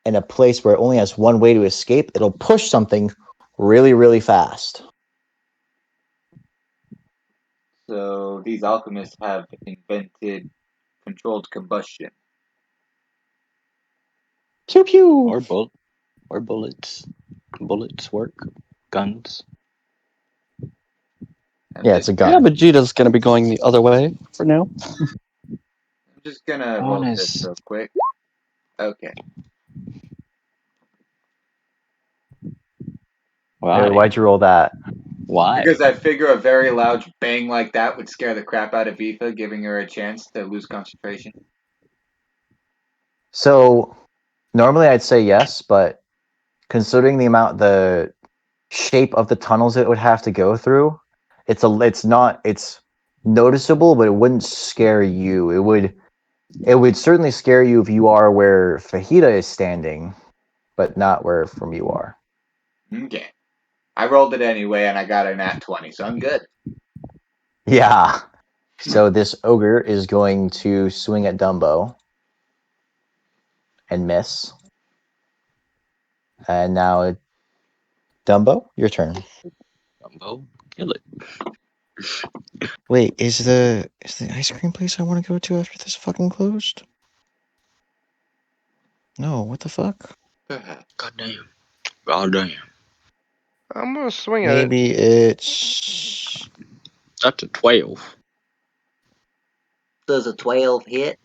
in a place where it only has one way to escape, it'll push something really, really fast. So these alchemists have invented controlled combustion. Pew pew. Or bullets. Bullets work. Guns. Yeah, it's a gun. Yeah, Vegeta's gonna be going the other way for now. I'm just gonna roll this Honest. real quick. Okay. Why? Why'd you roll that? Why? Because I figure a very loud bang like that would scare the crap out of Aoife, giving her a chance to lose concentration. So normally I'd say yes, but considering the shape of the tunnels it would have to go through, it's noticeable, but it wouldn't scare you. It would certainly scare you if you are where Fajita is standing, but not where from you are. Okay. I rolled it anyway, and I got a nat 20, so I'm good. Yeah. So this ogre is going to swing at Dumbo. and miss. And now, Dumbo, your turn. Dumbo, kill it. Wait, is the ice cream place I want to go to after this fucking closed? No, what the fuck? Goddamn. Goddamn. I'm gonna swing at it. Maybe it's That's a 12. Does a 12 hit?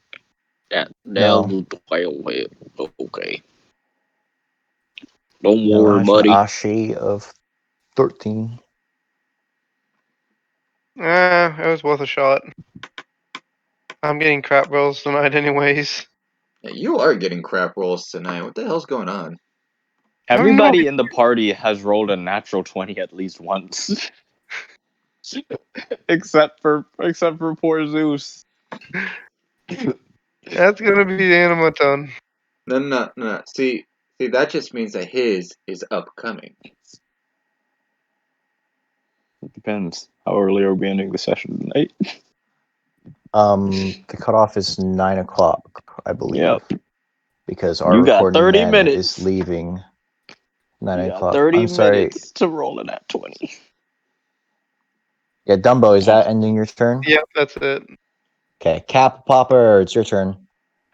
Yeah, No. that'll 12 hit. Okay. Don't no. worry, I have an buddy. Ashe of 13. It was worth a shot. I'm getting crap rolls tonight, anyways. Yeah, you are getting crap rolls tonight. What the hell's going on? Everybody in the party has rolled a natural 20 at least once. except for poor Zeus. That's gonna be the animaton. No. See, that just means that his is upcoming. It depends. How early are we ending the session tonight? The cutoff is 9 o'clock, I believe. Yep. Because our You got recording 30 man minutes. is leaving 9 You got o'clock. 30 I'm sorry. minutes to roll in at 20. Yeah, Dumbo, is that ending your turn? Yep, that's it. Okay, Cap Popper, it's your turn.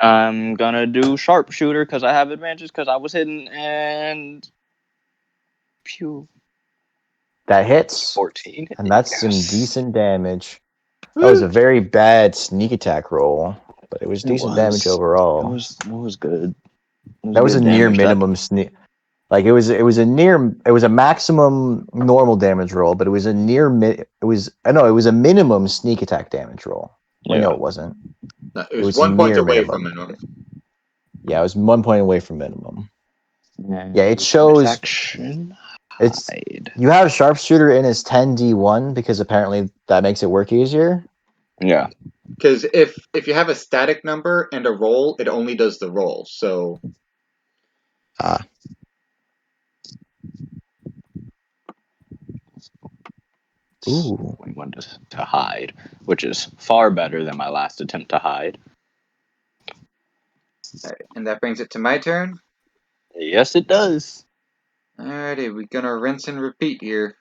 I'm gonna do sharpshooter because I have advantage because I was hidden and pew. That hits, 14. and that's some Yes. decent damage. That was a very bad sneak attack roll, but it was It decent was. damage overall. It was good. That was a good near damage. minimum sneak. Like it was a maximum normal damage roll, but it was a minimum sneak attack damage roll. Wait, Yeah. no, it wasn't. No, it It was was 1 point near away minimum. from minimum. Yeah, it was 1 point away from minimum. And Yeah, it shows action. it's Hide. you have sharpshooter in as 10d1 because apparently that makes it work easier. Yeah. Because if you have a static number and a roll, it only does the roll. So Ooh. We want to hide, which is far better than my last attempt to hide. alright, and that brings it to my turn. Yes, it does. Alrighty, we're gonna rinse and repeat here.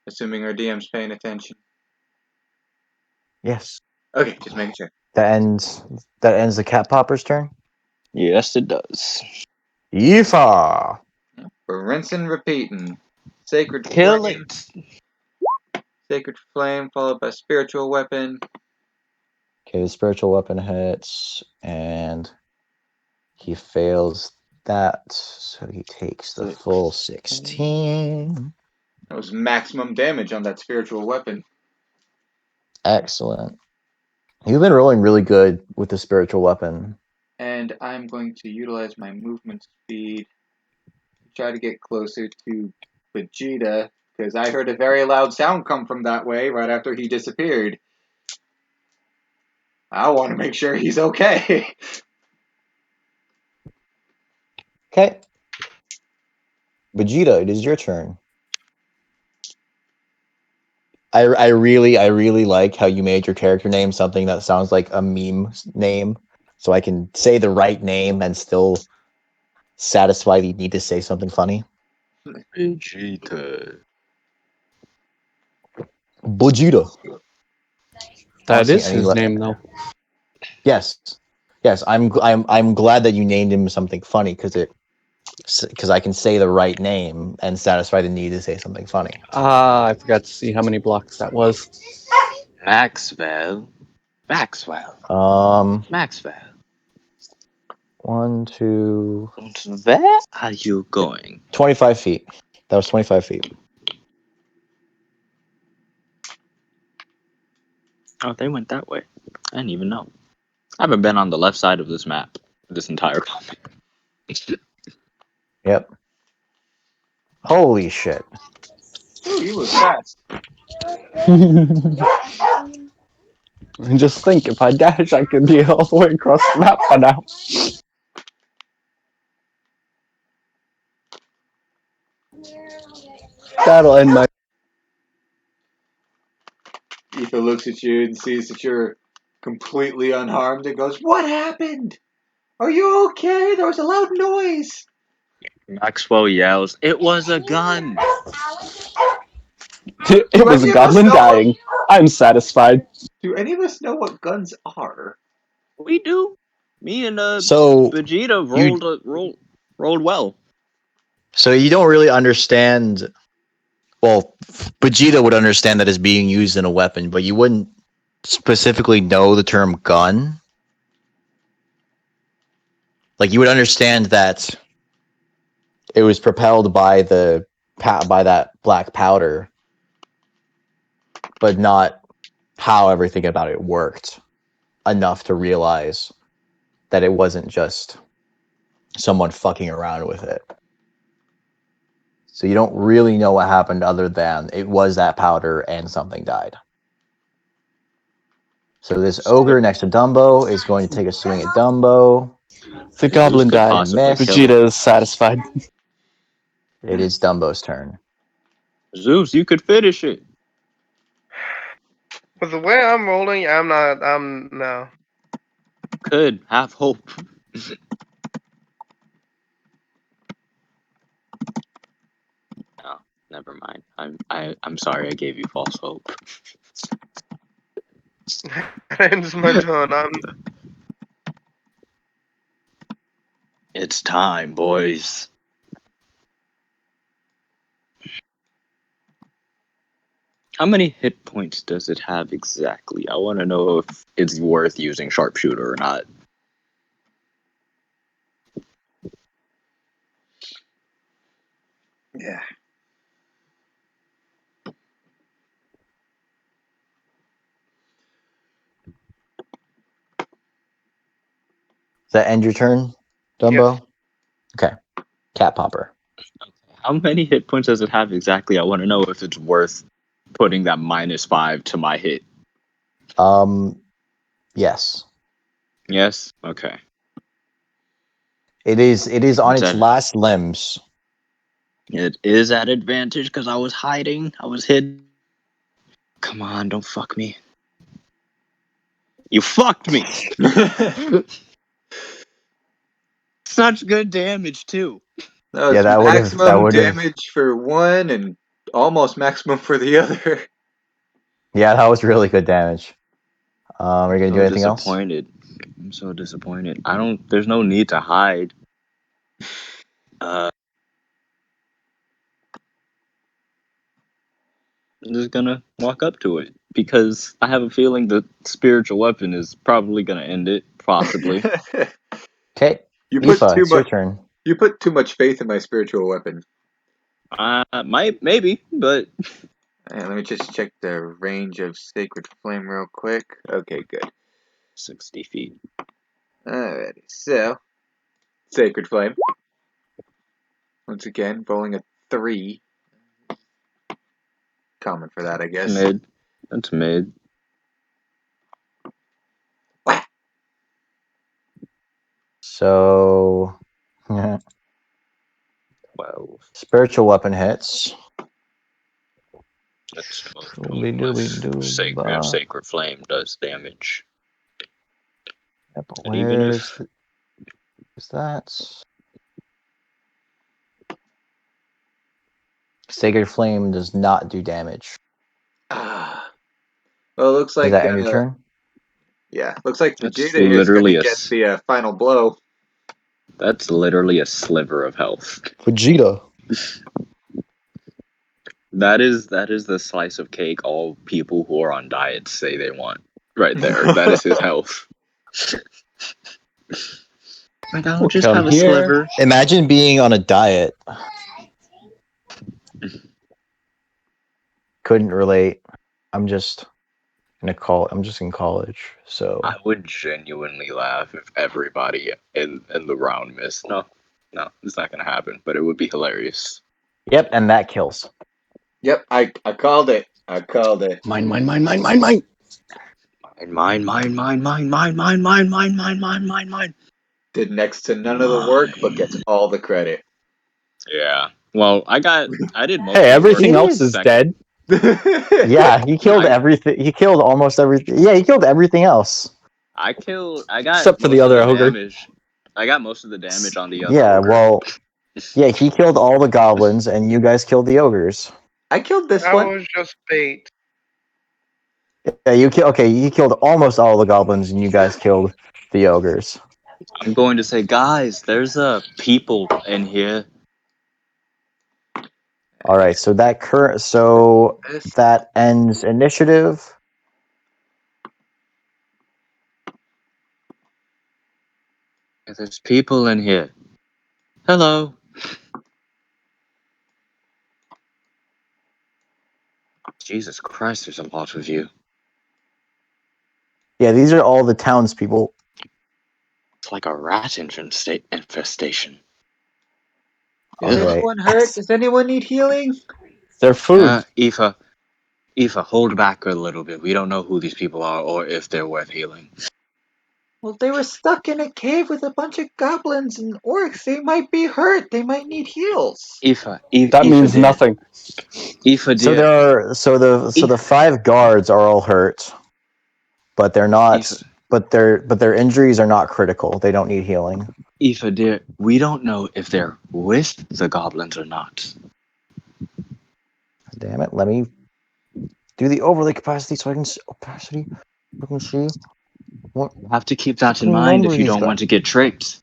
Assuming our DM's paying attention. Yes. Okay, just making sure. That ends the Cat Popper's turn. Yes, it does. Yeehaw! We're rinsing, repeating. Sacred Kill flame, it. sacred flame, followed by spiritual weapon. Okay, the spiritual weapon hits, and he fails that, so he takes the full 16. That was maximum damage on that spiritual weapon. Excellent. You've been rolling really good with the spiritual weapon. And I'm going to utilize my movement speed to try to get closer to Vegeta, because I heard a very loud sound come from that way right after he disappeared. I want to make sure he's okay. Okay. Vegeta, it is your turn. I really like how you made your character name something that sounds like a meme name, so I can say the right name and still satisfy the need to say something funny. Vegeta. Vegeta. That Honestly, is his name, though. Yes. I'm glad that you named him something funny because I can say the right name and satisfy the need to say something funny. I forgot to see how many blocks that was. Maxwell. Maxwell. Maxwell. 1, 2, Where are you going? 25 feet. That was 25 feet. Oh, they went that way. I didn't even know. I haven't been on the left side of this map this entire comic. Yep. Holy shit. Ooh, you was fast. And just think, if I dash, I could be all the way across the map by now. That'll end my. Ether looks at you and sees that you're completely unharmed and goes, "What happened? Are you okay? There was a loud noise. Maxwell yells, "It was a gun!" It was a any of us goblin know dying. I'm satisfied. Do any of us know what guns are? We do. Me and So Vegeta you rolled well. so you don't really understand. Well, Vegeta would understand that it's being used in a weapon, but you wouldn't specifically know the term gun. Like you would understand that it was propelled by by that black powder, but not how everything about it worked enough to realize that it wasn't just someone fucking around with it. So you don't really know what happened other than it was that powder and something died. So this ogre next to Dumbo is going to take a swing at Dumbo. The Zeus goblin could died. possibly Miss. kill him. Vegeta is satisfied. It is Dumbo's turn. Zeus, you could finish it. With the way I'm rolling, no. Could have hope. No, never mind. I'm sorry. I gave you false hope. That ends my turn. It's time, boys. How many hit points does it have exactly? I want to know if it's worth using sharpshooter or not. Yeah. Does that end your turn, Dumbo? Okay. Cat Popper. How many hit points does it have exactly? I want to know if it's worth putting that -5 to my hit. Yes. Yes? Okay. It is on It's its at, last limbs. it is at advantage because I was hiding. I was hidden. Come on, don't fuck me. You fucked me! Such good damage, too. That Yeah, was that maximum would have damage for one and almost maximum for the other. yeah, that was really good damage. Are you gonna do So anything else? disappointed. I'm so disappointed. There's no need to hide. I'm just gonna walk up to it because I have a feeling the spiritual weapon is probably gonna end it, possibly. Okay. you put Ifa, too it's your much. turn. You put too much faith in my spiritual weapon. Maybe, but Let me just check the range of Sacred Flame real quick. Okay, good. 60 feet. Alrighty, so Sacred Flame. Once again, rolling a 3. Common for that, I That's guess. mid. That's mid. Whack. So 12. spiritual weapon hits. That's 12 Dooby total dooby if dooba. Sacred Flame does damage. Yeah, but And even where's if is that? Sacred Flame does not do damage. Ah. Well, it looks Is like that end your turn? yeah, looks like that's Vegeta is going to literally get the final blow. that's literally a sliver of health. Vegeta. That is the slice of cake all people who are on diets say they want. Right there. That is his health. Like, I'll just Come have a here. sliver. Imagine being on a diet. Couldn't relate. I'm just in college, so I would genuinely laugh if everybody in the round missed. No, it's not gonna happen. But it would be hilarious. yep, and that kills. Yep, I called it. I called it. Mine. Mine. Did next to none of the work, but gets all the credit. Yeah. Well, I did most Hey, of the work. everything It else is. is dead. Yeah, he killed I- everything. He killed almost everything. Yeah, he killed everything else. I got Except for the most of other the ogre. damage. I got most of the damage on the other. Yeah, ogre. well, yeah, he killed all the goblins, and you guys killed the ogres. I killed this That one. was just bait. Yeah, he killed almost all the goblins, and you guys killed the ogres. I'm going to say, guys, there's people in here. All right, so that This. that ends initiative. There's people in here. Hello. Jesus Christ, there's a lot of you. Yeah, these are all the townspeople. It's like a rat infestation. Is Ugh. anyone hurt? Does anyone need healing? They're food. Aoife, hold back a little bit. We don't know who these people are or if they're worth healing. Well, they were stuck in a cave with a bunch of goblins and orcs. They might be hurt. They might need heals. That means nothing. Aoife, So dear. there are the 5 guards are all hurt, but they're not. Aoife, But their injuries are not critical. They don't need healing. Aoife, dear, we don't know if they're with the goblins or not. Damn it! Let me do the overlay capacity so I can see what You have to keep that in fucking mind number if you these don't guys. want to get tricked.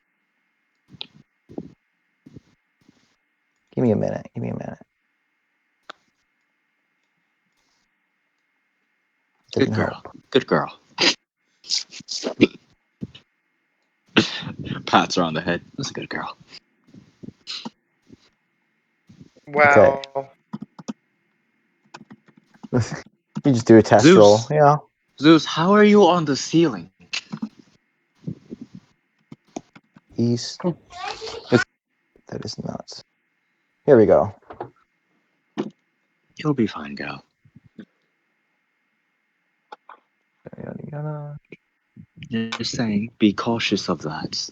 Give me a minute. Good Didn't girl. help. Good girl. Pats her on the head. That's a good girl. Wow. You just do a test Zeus. roll. Yeah. Zeus, how are you on the ceiling? East. That is nuts. Here we go. You'll be fine, girl. Just saying, be cautious of that.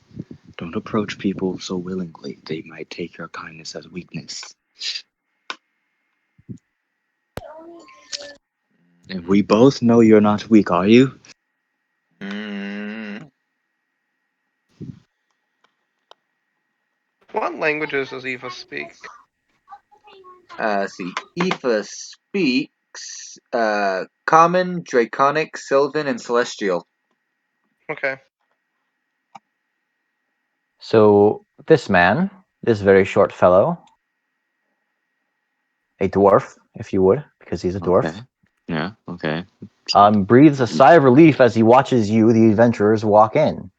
Don't approach people so willingly. They might take your kindness as weakness. And we both know you're not weak, are you? What languages does Eva speak? See. Aoife speaks Common, Draconic, Sylvan, and Celestial. Okay. So this man, this very short fellow, a dwarf, if you would, because he's a dwarf, Okay. Yeah, okay. breathes a sigh of relief as he watches you, the adventurers, walk in.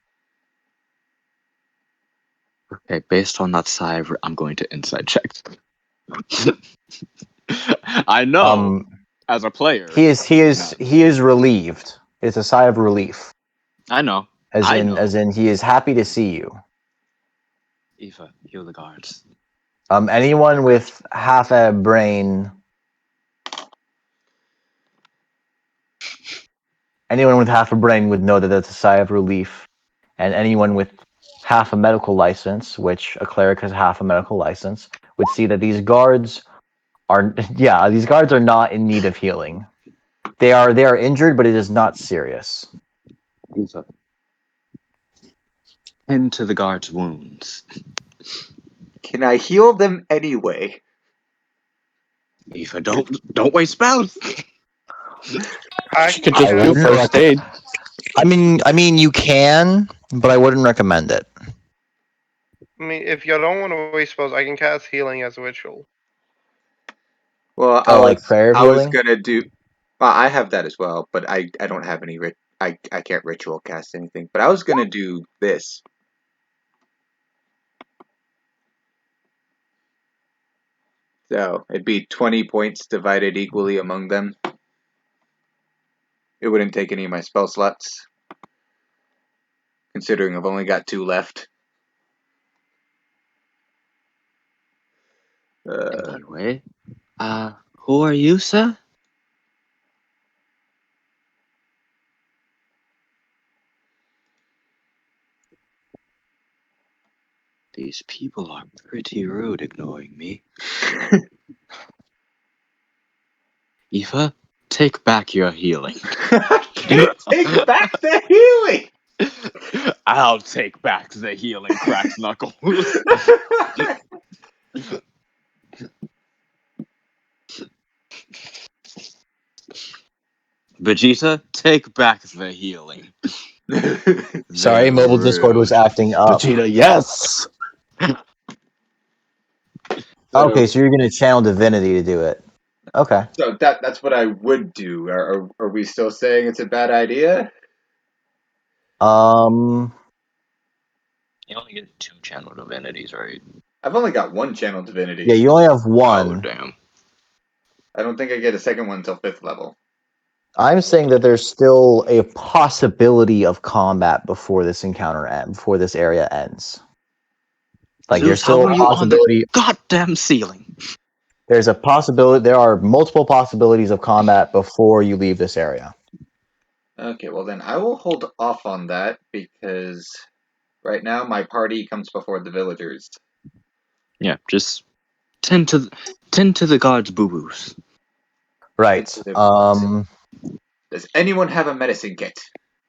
Okay, based on that sigh, I'm going to insight check. I know, as a player. He is relieved. It's a sigh of relief, I know. as in he is happy to see you. Aoife, heal the guards. Anyone with half a brain, would know that that's a sigh of relief, and anyone with half a medical license, which a cleric has half a medical license, would see that these guards are not in need of healing. They are injured, but it is not serious. Aoife, tend to the guards' wounds. Can I heal them anyway? Aoife, don't waste spells. I You could just can do wouldn't first aid. I mean, you can, but I wouldn't recommend it. I mean, if you don't want to waste spells, I can cast healing as a ritual. Well, Like prayer I was healing. gonna do. Well, I have that as well, but I don't have any. I can't ritual cast anything. But I was gonna do this. So it'd be 20 points divided equally among them. It wouldn't take any of my spell slots, considering I've only got 2 left. Anyway, who are you, sir? These people are pretty rude ignoring me. Aoife, take back your healing. I can't take back the healing! I'll take back the healing, cracks Knuckles. Vegeta, take back the healing. Sorry, They're mobile Discord was rude. acting up. Vegeta, yes. Okay, so you're gonna channel divinity to do it. Okay. So that's what I would do. Are we still saying it's a bad idea? Um. You only get 2 channel divinities, right? I've only got one channel divinity. Yeah, you only have Oh, one. damn. I don't think I get a second one until 5th level. I'm saying that there's still a possibility of combat before this before this area ends. Like there's Zeus, how still are a you on the possibility. goddamn ceiling? There's a possibility. There are multiple possibilities of combat before you leave this area. Okay, well then I will hold off on that because right now my party comes before the villagers. Yeah, just tend to the gods' boo-boos. Right. Does anyone have a medicine kit?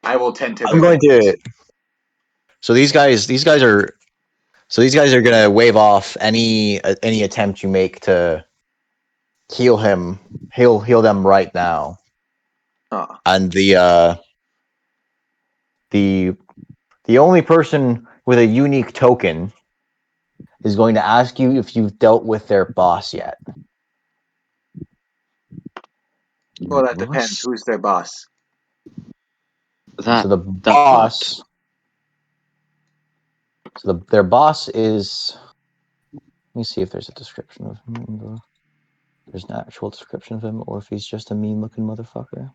I will tend to I'm their going needs. to. So these guys are. So these guys are gonna wave off any attempt you make to heal him. Heal them right now. Oh. And the only person with a unique token is going to ask you if you've dealt with their boss yet. Well, that depends. Who's their boss? So the That boss. So their boss is. Let me see if there's a description of him. There's an actual description of him, or if he's just a mean-looking motherfucker.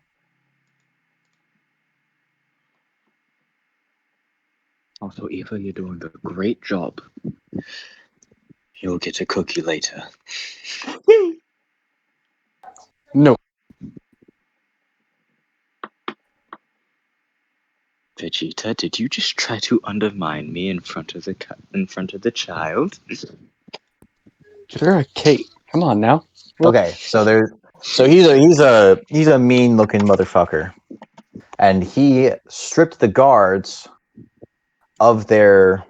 Also, Eva, you're doing a great job. You'll get a cookie later. No. Vegeta, did you just try to undermine me in front of the child? You're a Kate. Come on now. Okay, so he's a mean-looking motherfucker, and he stripped the guards of their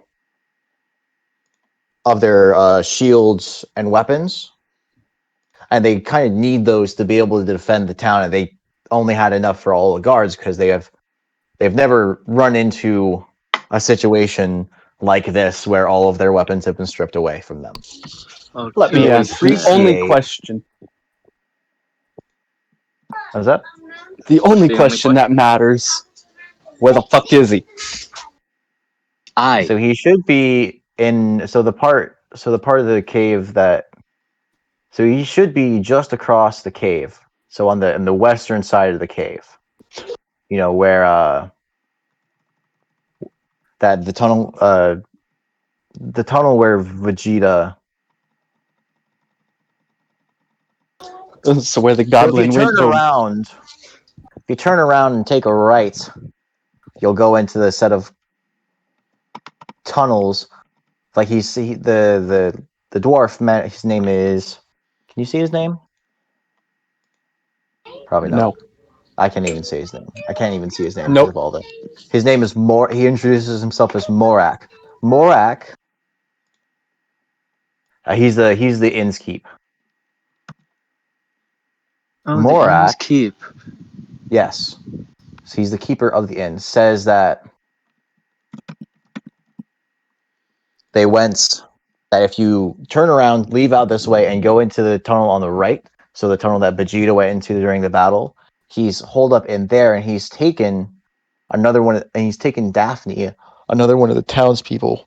shields and weapons, and they kind of need those to be able to defend the town. And they only had enough for all the guards because they've never run into a situation like this where all of their weapons have been stripped away from them. Let me Yes. The only appreciate. question. How's that? The only The only question that matters. Where the fuck is he? So he should be in. So the part of the cave that. So he should be just across the cave. So in the western side of the cave. You know where that the tunnel where Vegeta. So where the So if you goblin turn went. around and take a right, you'll go into the set of tunnels. Like the dwarf man. His name is. Can you see his name? Probably not. No. I can't even say his name. I can't even see his name because Nope. of all that. His name is He introduces himself as Morak. Morak. He's the inn's keep. Oh, the Morak. inn's keep. Yes. So he's the keeper of the inn. Says that if you turn around, leave out this way, and go into the tunnel on the right, so the tunnel that Vegeta went into during the battle, he's holed up in there, and he's taken Daphne, another one of the townspeople,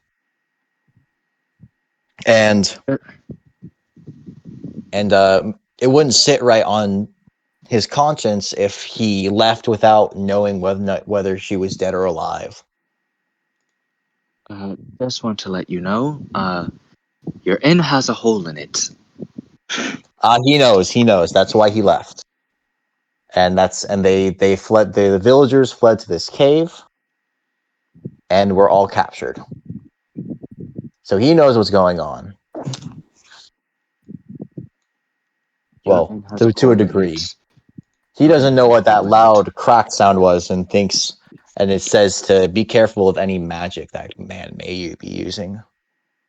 and it wouldn't sit right on his conscience if he left without knowing whether she was dead or alive. Just want to let you know, your inn has a hole in it. He knows. That's why he left. And they fled. The villagers fled to this cave, and were all captured. So he knows what's going on. Well, to a degree. He doesn't know what that loud crack sound was, and thinks and it says to be careful of any magic that man may be using.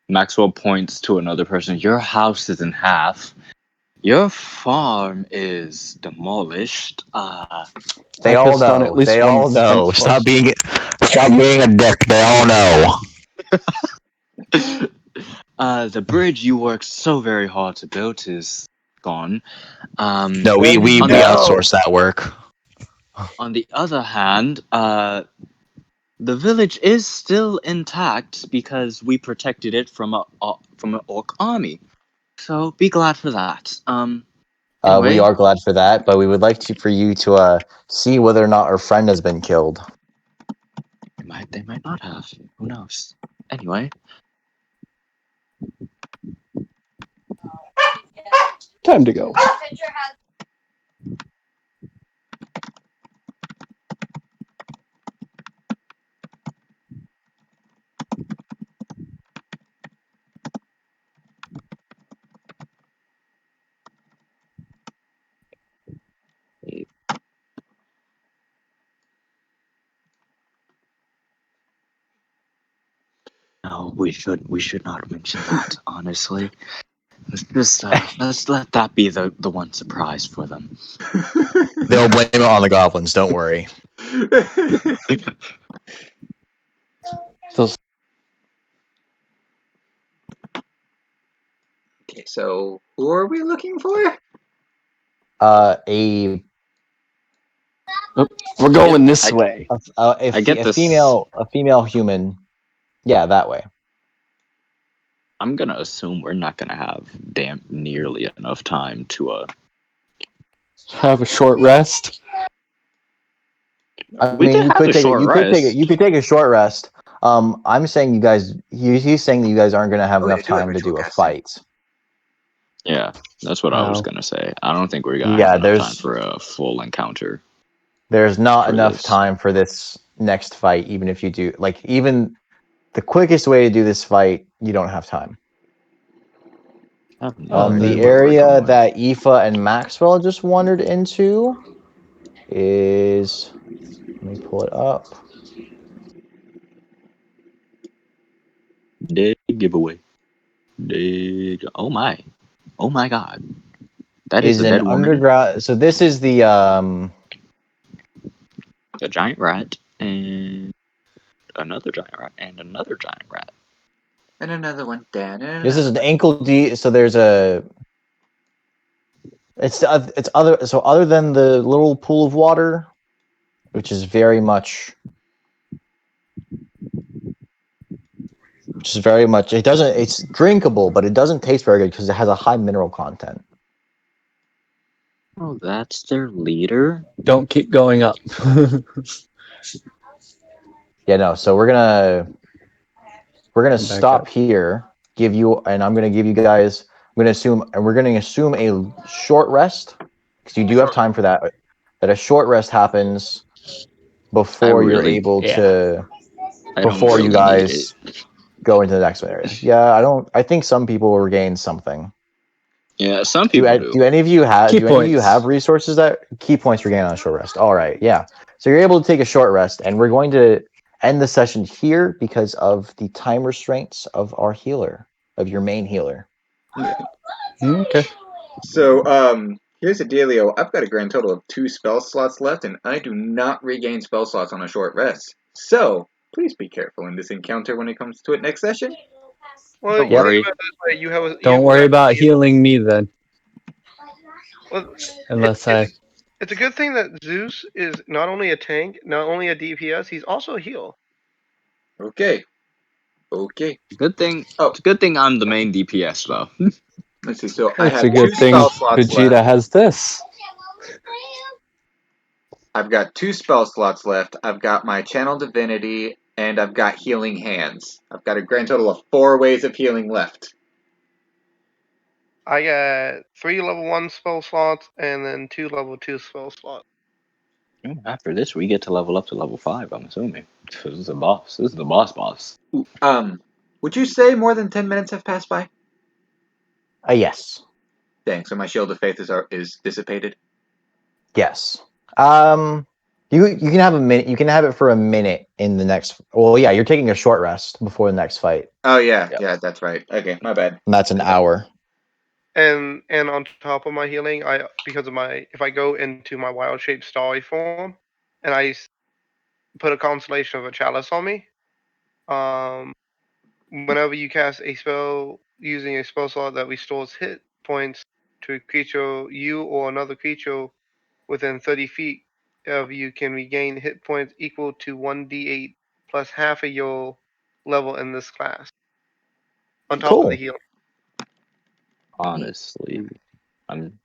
Maxwell points to another person. Your house is in half. Your farm is demolished. They I all pissed on know. at least They one all know. sentinel. Stop being a dick. They all know. The bridge you worked so very hard to build is gone. No, we On the- outsource that work. On the other hand, the village is still intact because we protected it from an orc army. So be glad for that. We Anyway, are glad for that, but we would like for you to see whether or not our friend has been killed. they might not have. Who knows? Anyway, Time to go. no, we should not mention that. Honestly, let's let that be the one surprise for them. They'll blame it on the goblins. Don't worry. Those Okay, so who are we looking for? A we're going this I- way. I get this. female human. Yeah, that way. I'm gonna assume we're not gonna have nearly enough time to Have a short rest. I We mean, can you have could a take short rest. you could take a short rest. I'm saying you guys. He's saying that you guys aren't going to have Oh, yeah, enough do have time to ritual do a casting. fight. Yeah, that's what I was No. gonna say. I don't think we're gonna Yeah, have enough time there's- for a full encounter. There's not For enough this. time for this next fight. Even if you do, like, even the quickest way to do this fight, you don't have time. I have no idea The where we're area going. that Aoife and Maxwell just wandered into is. Let me pull it up. Dead giveaway. Dead. Oh my god. That is Is a an dead woman, underground. So this is the a giant rat, and another giant rat, and another giant rat. And another one. This is an ankle deep. So there's a. It's other. So other than the little pool of water, which is very much. It doesn't. It's drinkable, but it doesn't taste very good because it has a high mineral content. Oh, that's their leader. Don't keep going up. Yeah, no. So we're gonna Back stop up. here. I'm gonna give you guys. We're gonna assume a short rest because you do have time for that. That a short rest happens before you're really- able yeah. to. I don't Before you really need guys it. go into the next area. Yeah, I don't. I think some people will regain something. Yeah, some people do. Do any of you have? Key Do any of you points. have resources that key points regain on a short rest? All right, yeah. So you're able to take a short rest, and we're going to end the session here because of the time restraints of our healer, of your main healer. Okay. So, here's the dealio. I've got a grand total of 2 spell slots left, and I do not regain spell slots on a short rest. So, please be careful in this encounter when it comes to it next session. Well, Don't you think worry. about it this way, you have a, Don't you worry have about heal. healing me then, Well, unless it's a good thing that Zeus is not only a tank, not only a DPS, he's also a heal. Okay. Okay. Good thing. Oh. It's a good thing I'm the main DPS though. Let's see. So, I it's have a 2 good thing spell slots Vegeta left. has this. I've got 2 spell slots left. I've got my Channel Divinity, and I've got Healing Hands. I've got a grand total of 4 ways of healing left. I got 3 level 1 spell slots and then 2 level 2 spell slots. After this, we get to level up to level 5. I'm assuming. This is the boss. This is the boss. Ooh, would you say more than 10 minutes have passed by? Yes. Dang, so my Shield of Faith is dissipated? Yes. You can have a minute. You can have it for a minute in the next. Well, yeah, you're taking a short rest before the next fight. Oh yeah, Yep. yeah, that's right. Okay, my bad. And that's an hour. And on top of my healing, if I go into my wild shape starry form, and put a constellation of a chalice on me, whenever you cast a spell using a spell slot that restores hit points to a creature, you or another creature within 30 feet of you can regain hit points equal to 1d8 plus half of your level in this class, on top of the Cool. healing. Honestly, I'm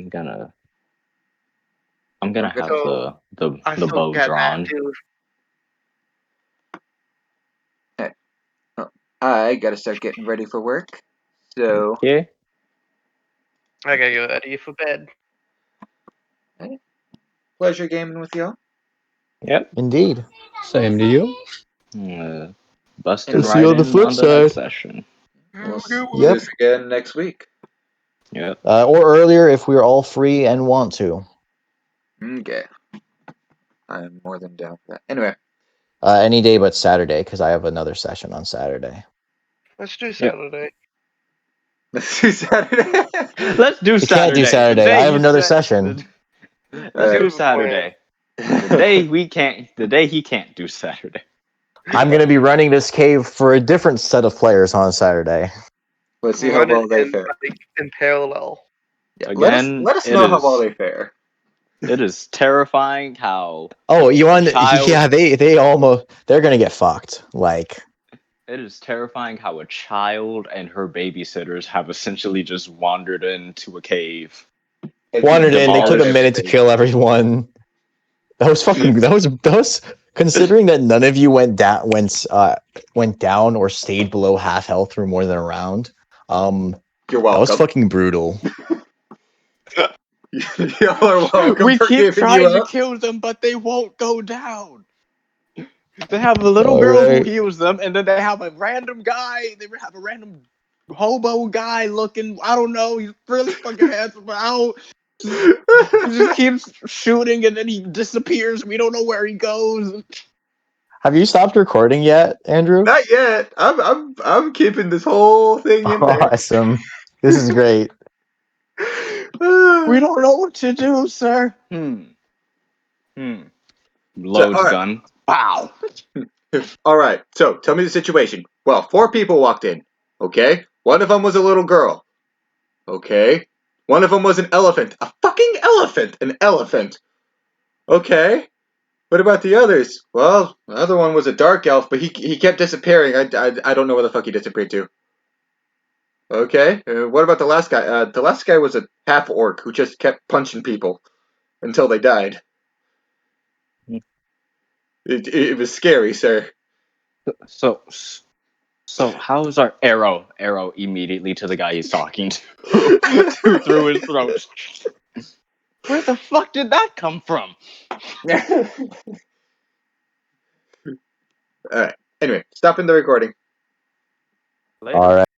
gonna We're have good. So the I the still bow got that drawn. too. I gotta start getting ready for work. So, Okay. I gotta get ready for bed. pleasure gaming with y'all. Yep. Indeed. Same to you. Busting We'll see you right on the in flip on the next side. session. We'll do Yep. this again next week. Yep. Or earlier if we're all free and want to. Okay. I'm more than down for that. Anyway, Any day but Saturday because I have another session on Saturday. Let's do Saturday. let's do Saturday. Let's do You can't do Saturday. The Saturday. day I have you another said. session. Let's Let's go do with the plan. Saturday. The day we can't. The day he can't do Saturday. I'm going to be running this cave for a different set of players on Saturday. Let's see how Run well it they in fare. in parallel. Yeah, Again, let us it know how well is they fare. it is terrifying how Oh, you want? child- Yeah, they're going to get fucked. Like, it is terrifying how a child and her babysitters have essentially just wandered into a cave. wandered in. They took a Demolished. minute to kill everyone. That was fucking. That was. Considering that none of you went down or stayed below half health for more than a round. You're That was welcome. fucking brutal. Y'all are welcome We for keep giving you trying to up. kill them, but they won't go down. They have a little All girl who right. heals them, and then they have a random guy. They have a random hobo guy looking. I don't know. He's really fucking handsome, but I don't. He just keeps shooting, and then he disappears. We don't know where he goes. Have you stopped recording yet, Andrew? Not yet. I'm keeping this whole thing in there. Awesome. This is great. We don't know what to do, sir. Loads all right. gun. Pow. All right. So tell me the situation. Well, 4 people walked in. Okay. One of them was a little girl. Okay. One of them was an elephant. A fucking elephant. An elephant. Okay. What about the others? Well, the other one was a dark elf, but he kept disappearing. I don't know where the fuck he disappeared to. Okay. What about the last guy? The last guy was a half orc who just kept punching people until they died. It was scary, sir. So how's our arrow immediately to the guy he's talking to through his throat? Where the fuck did that come from? Alright. Anyway, stopping the recording. Later. All right.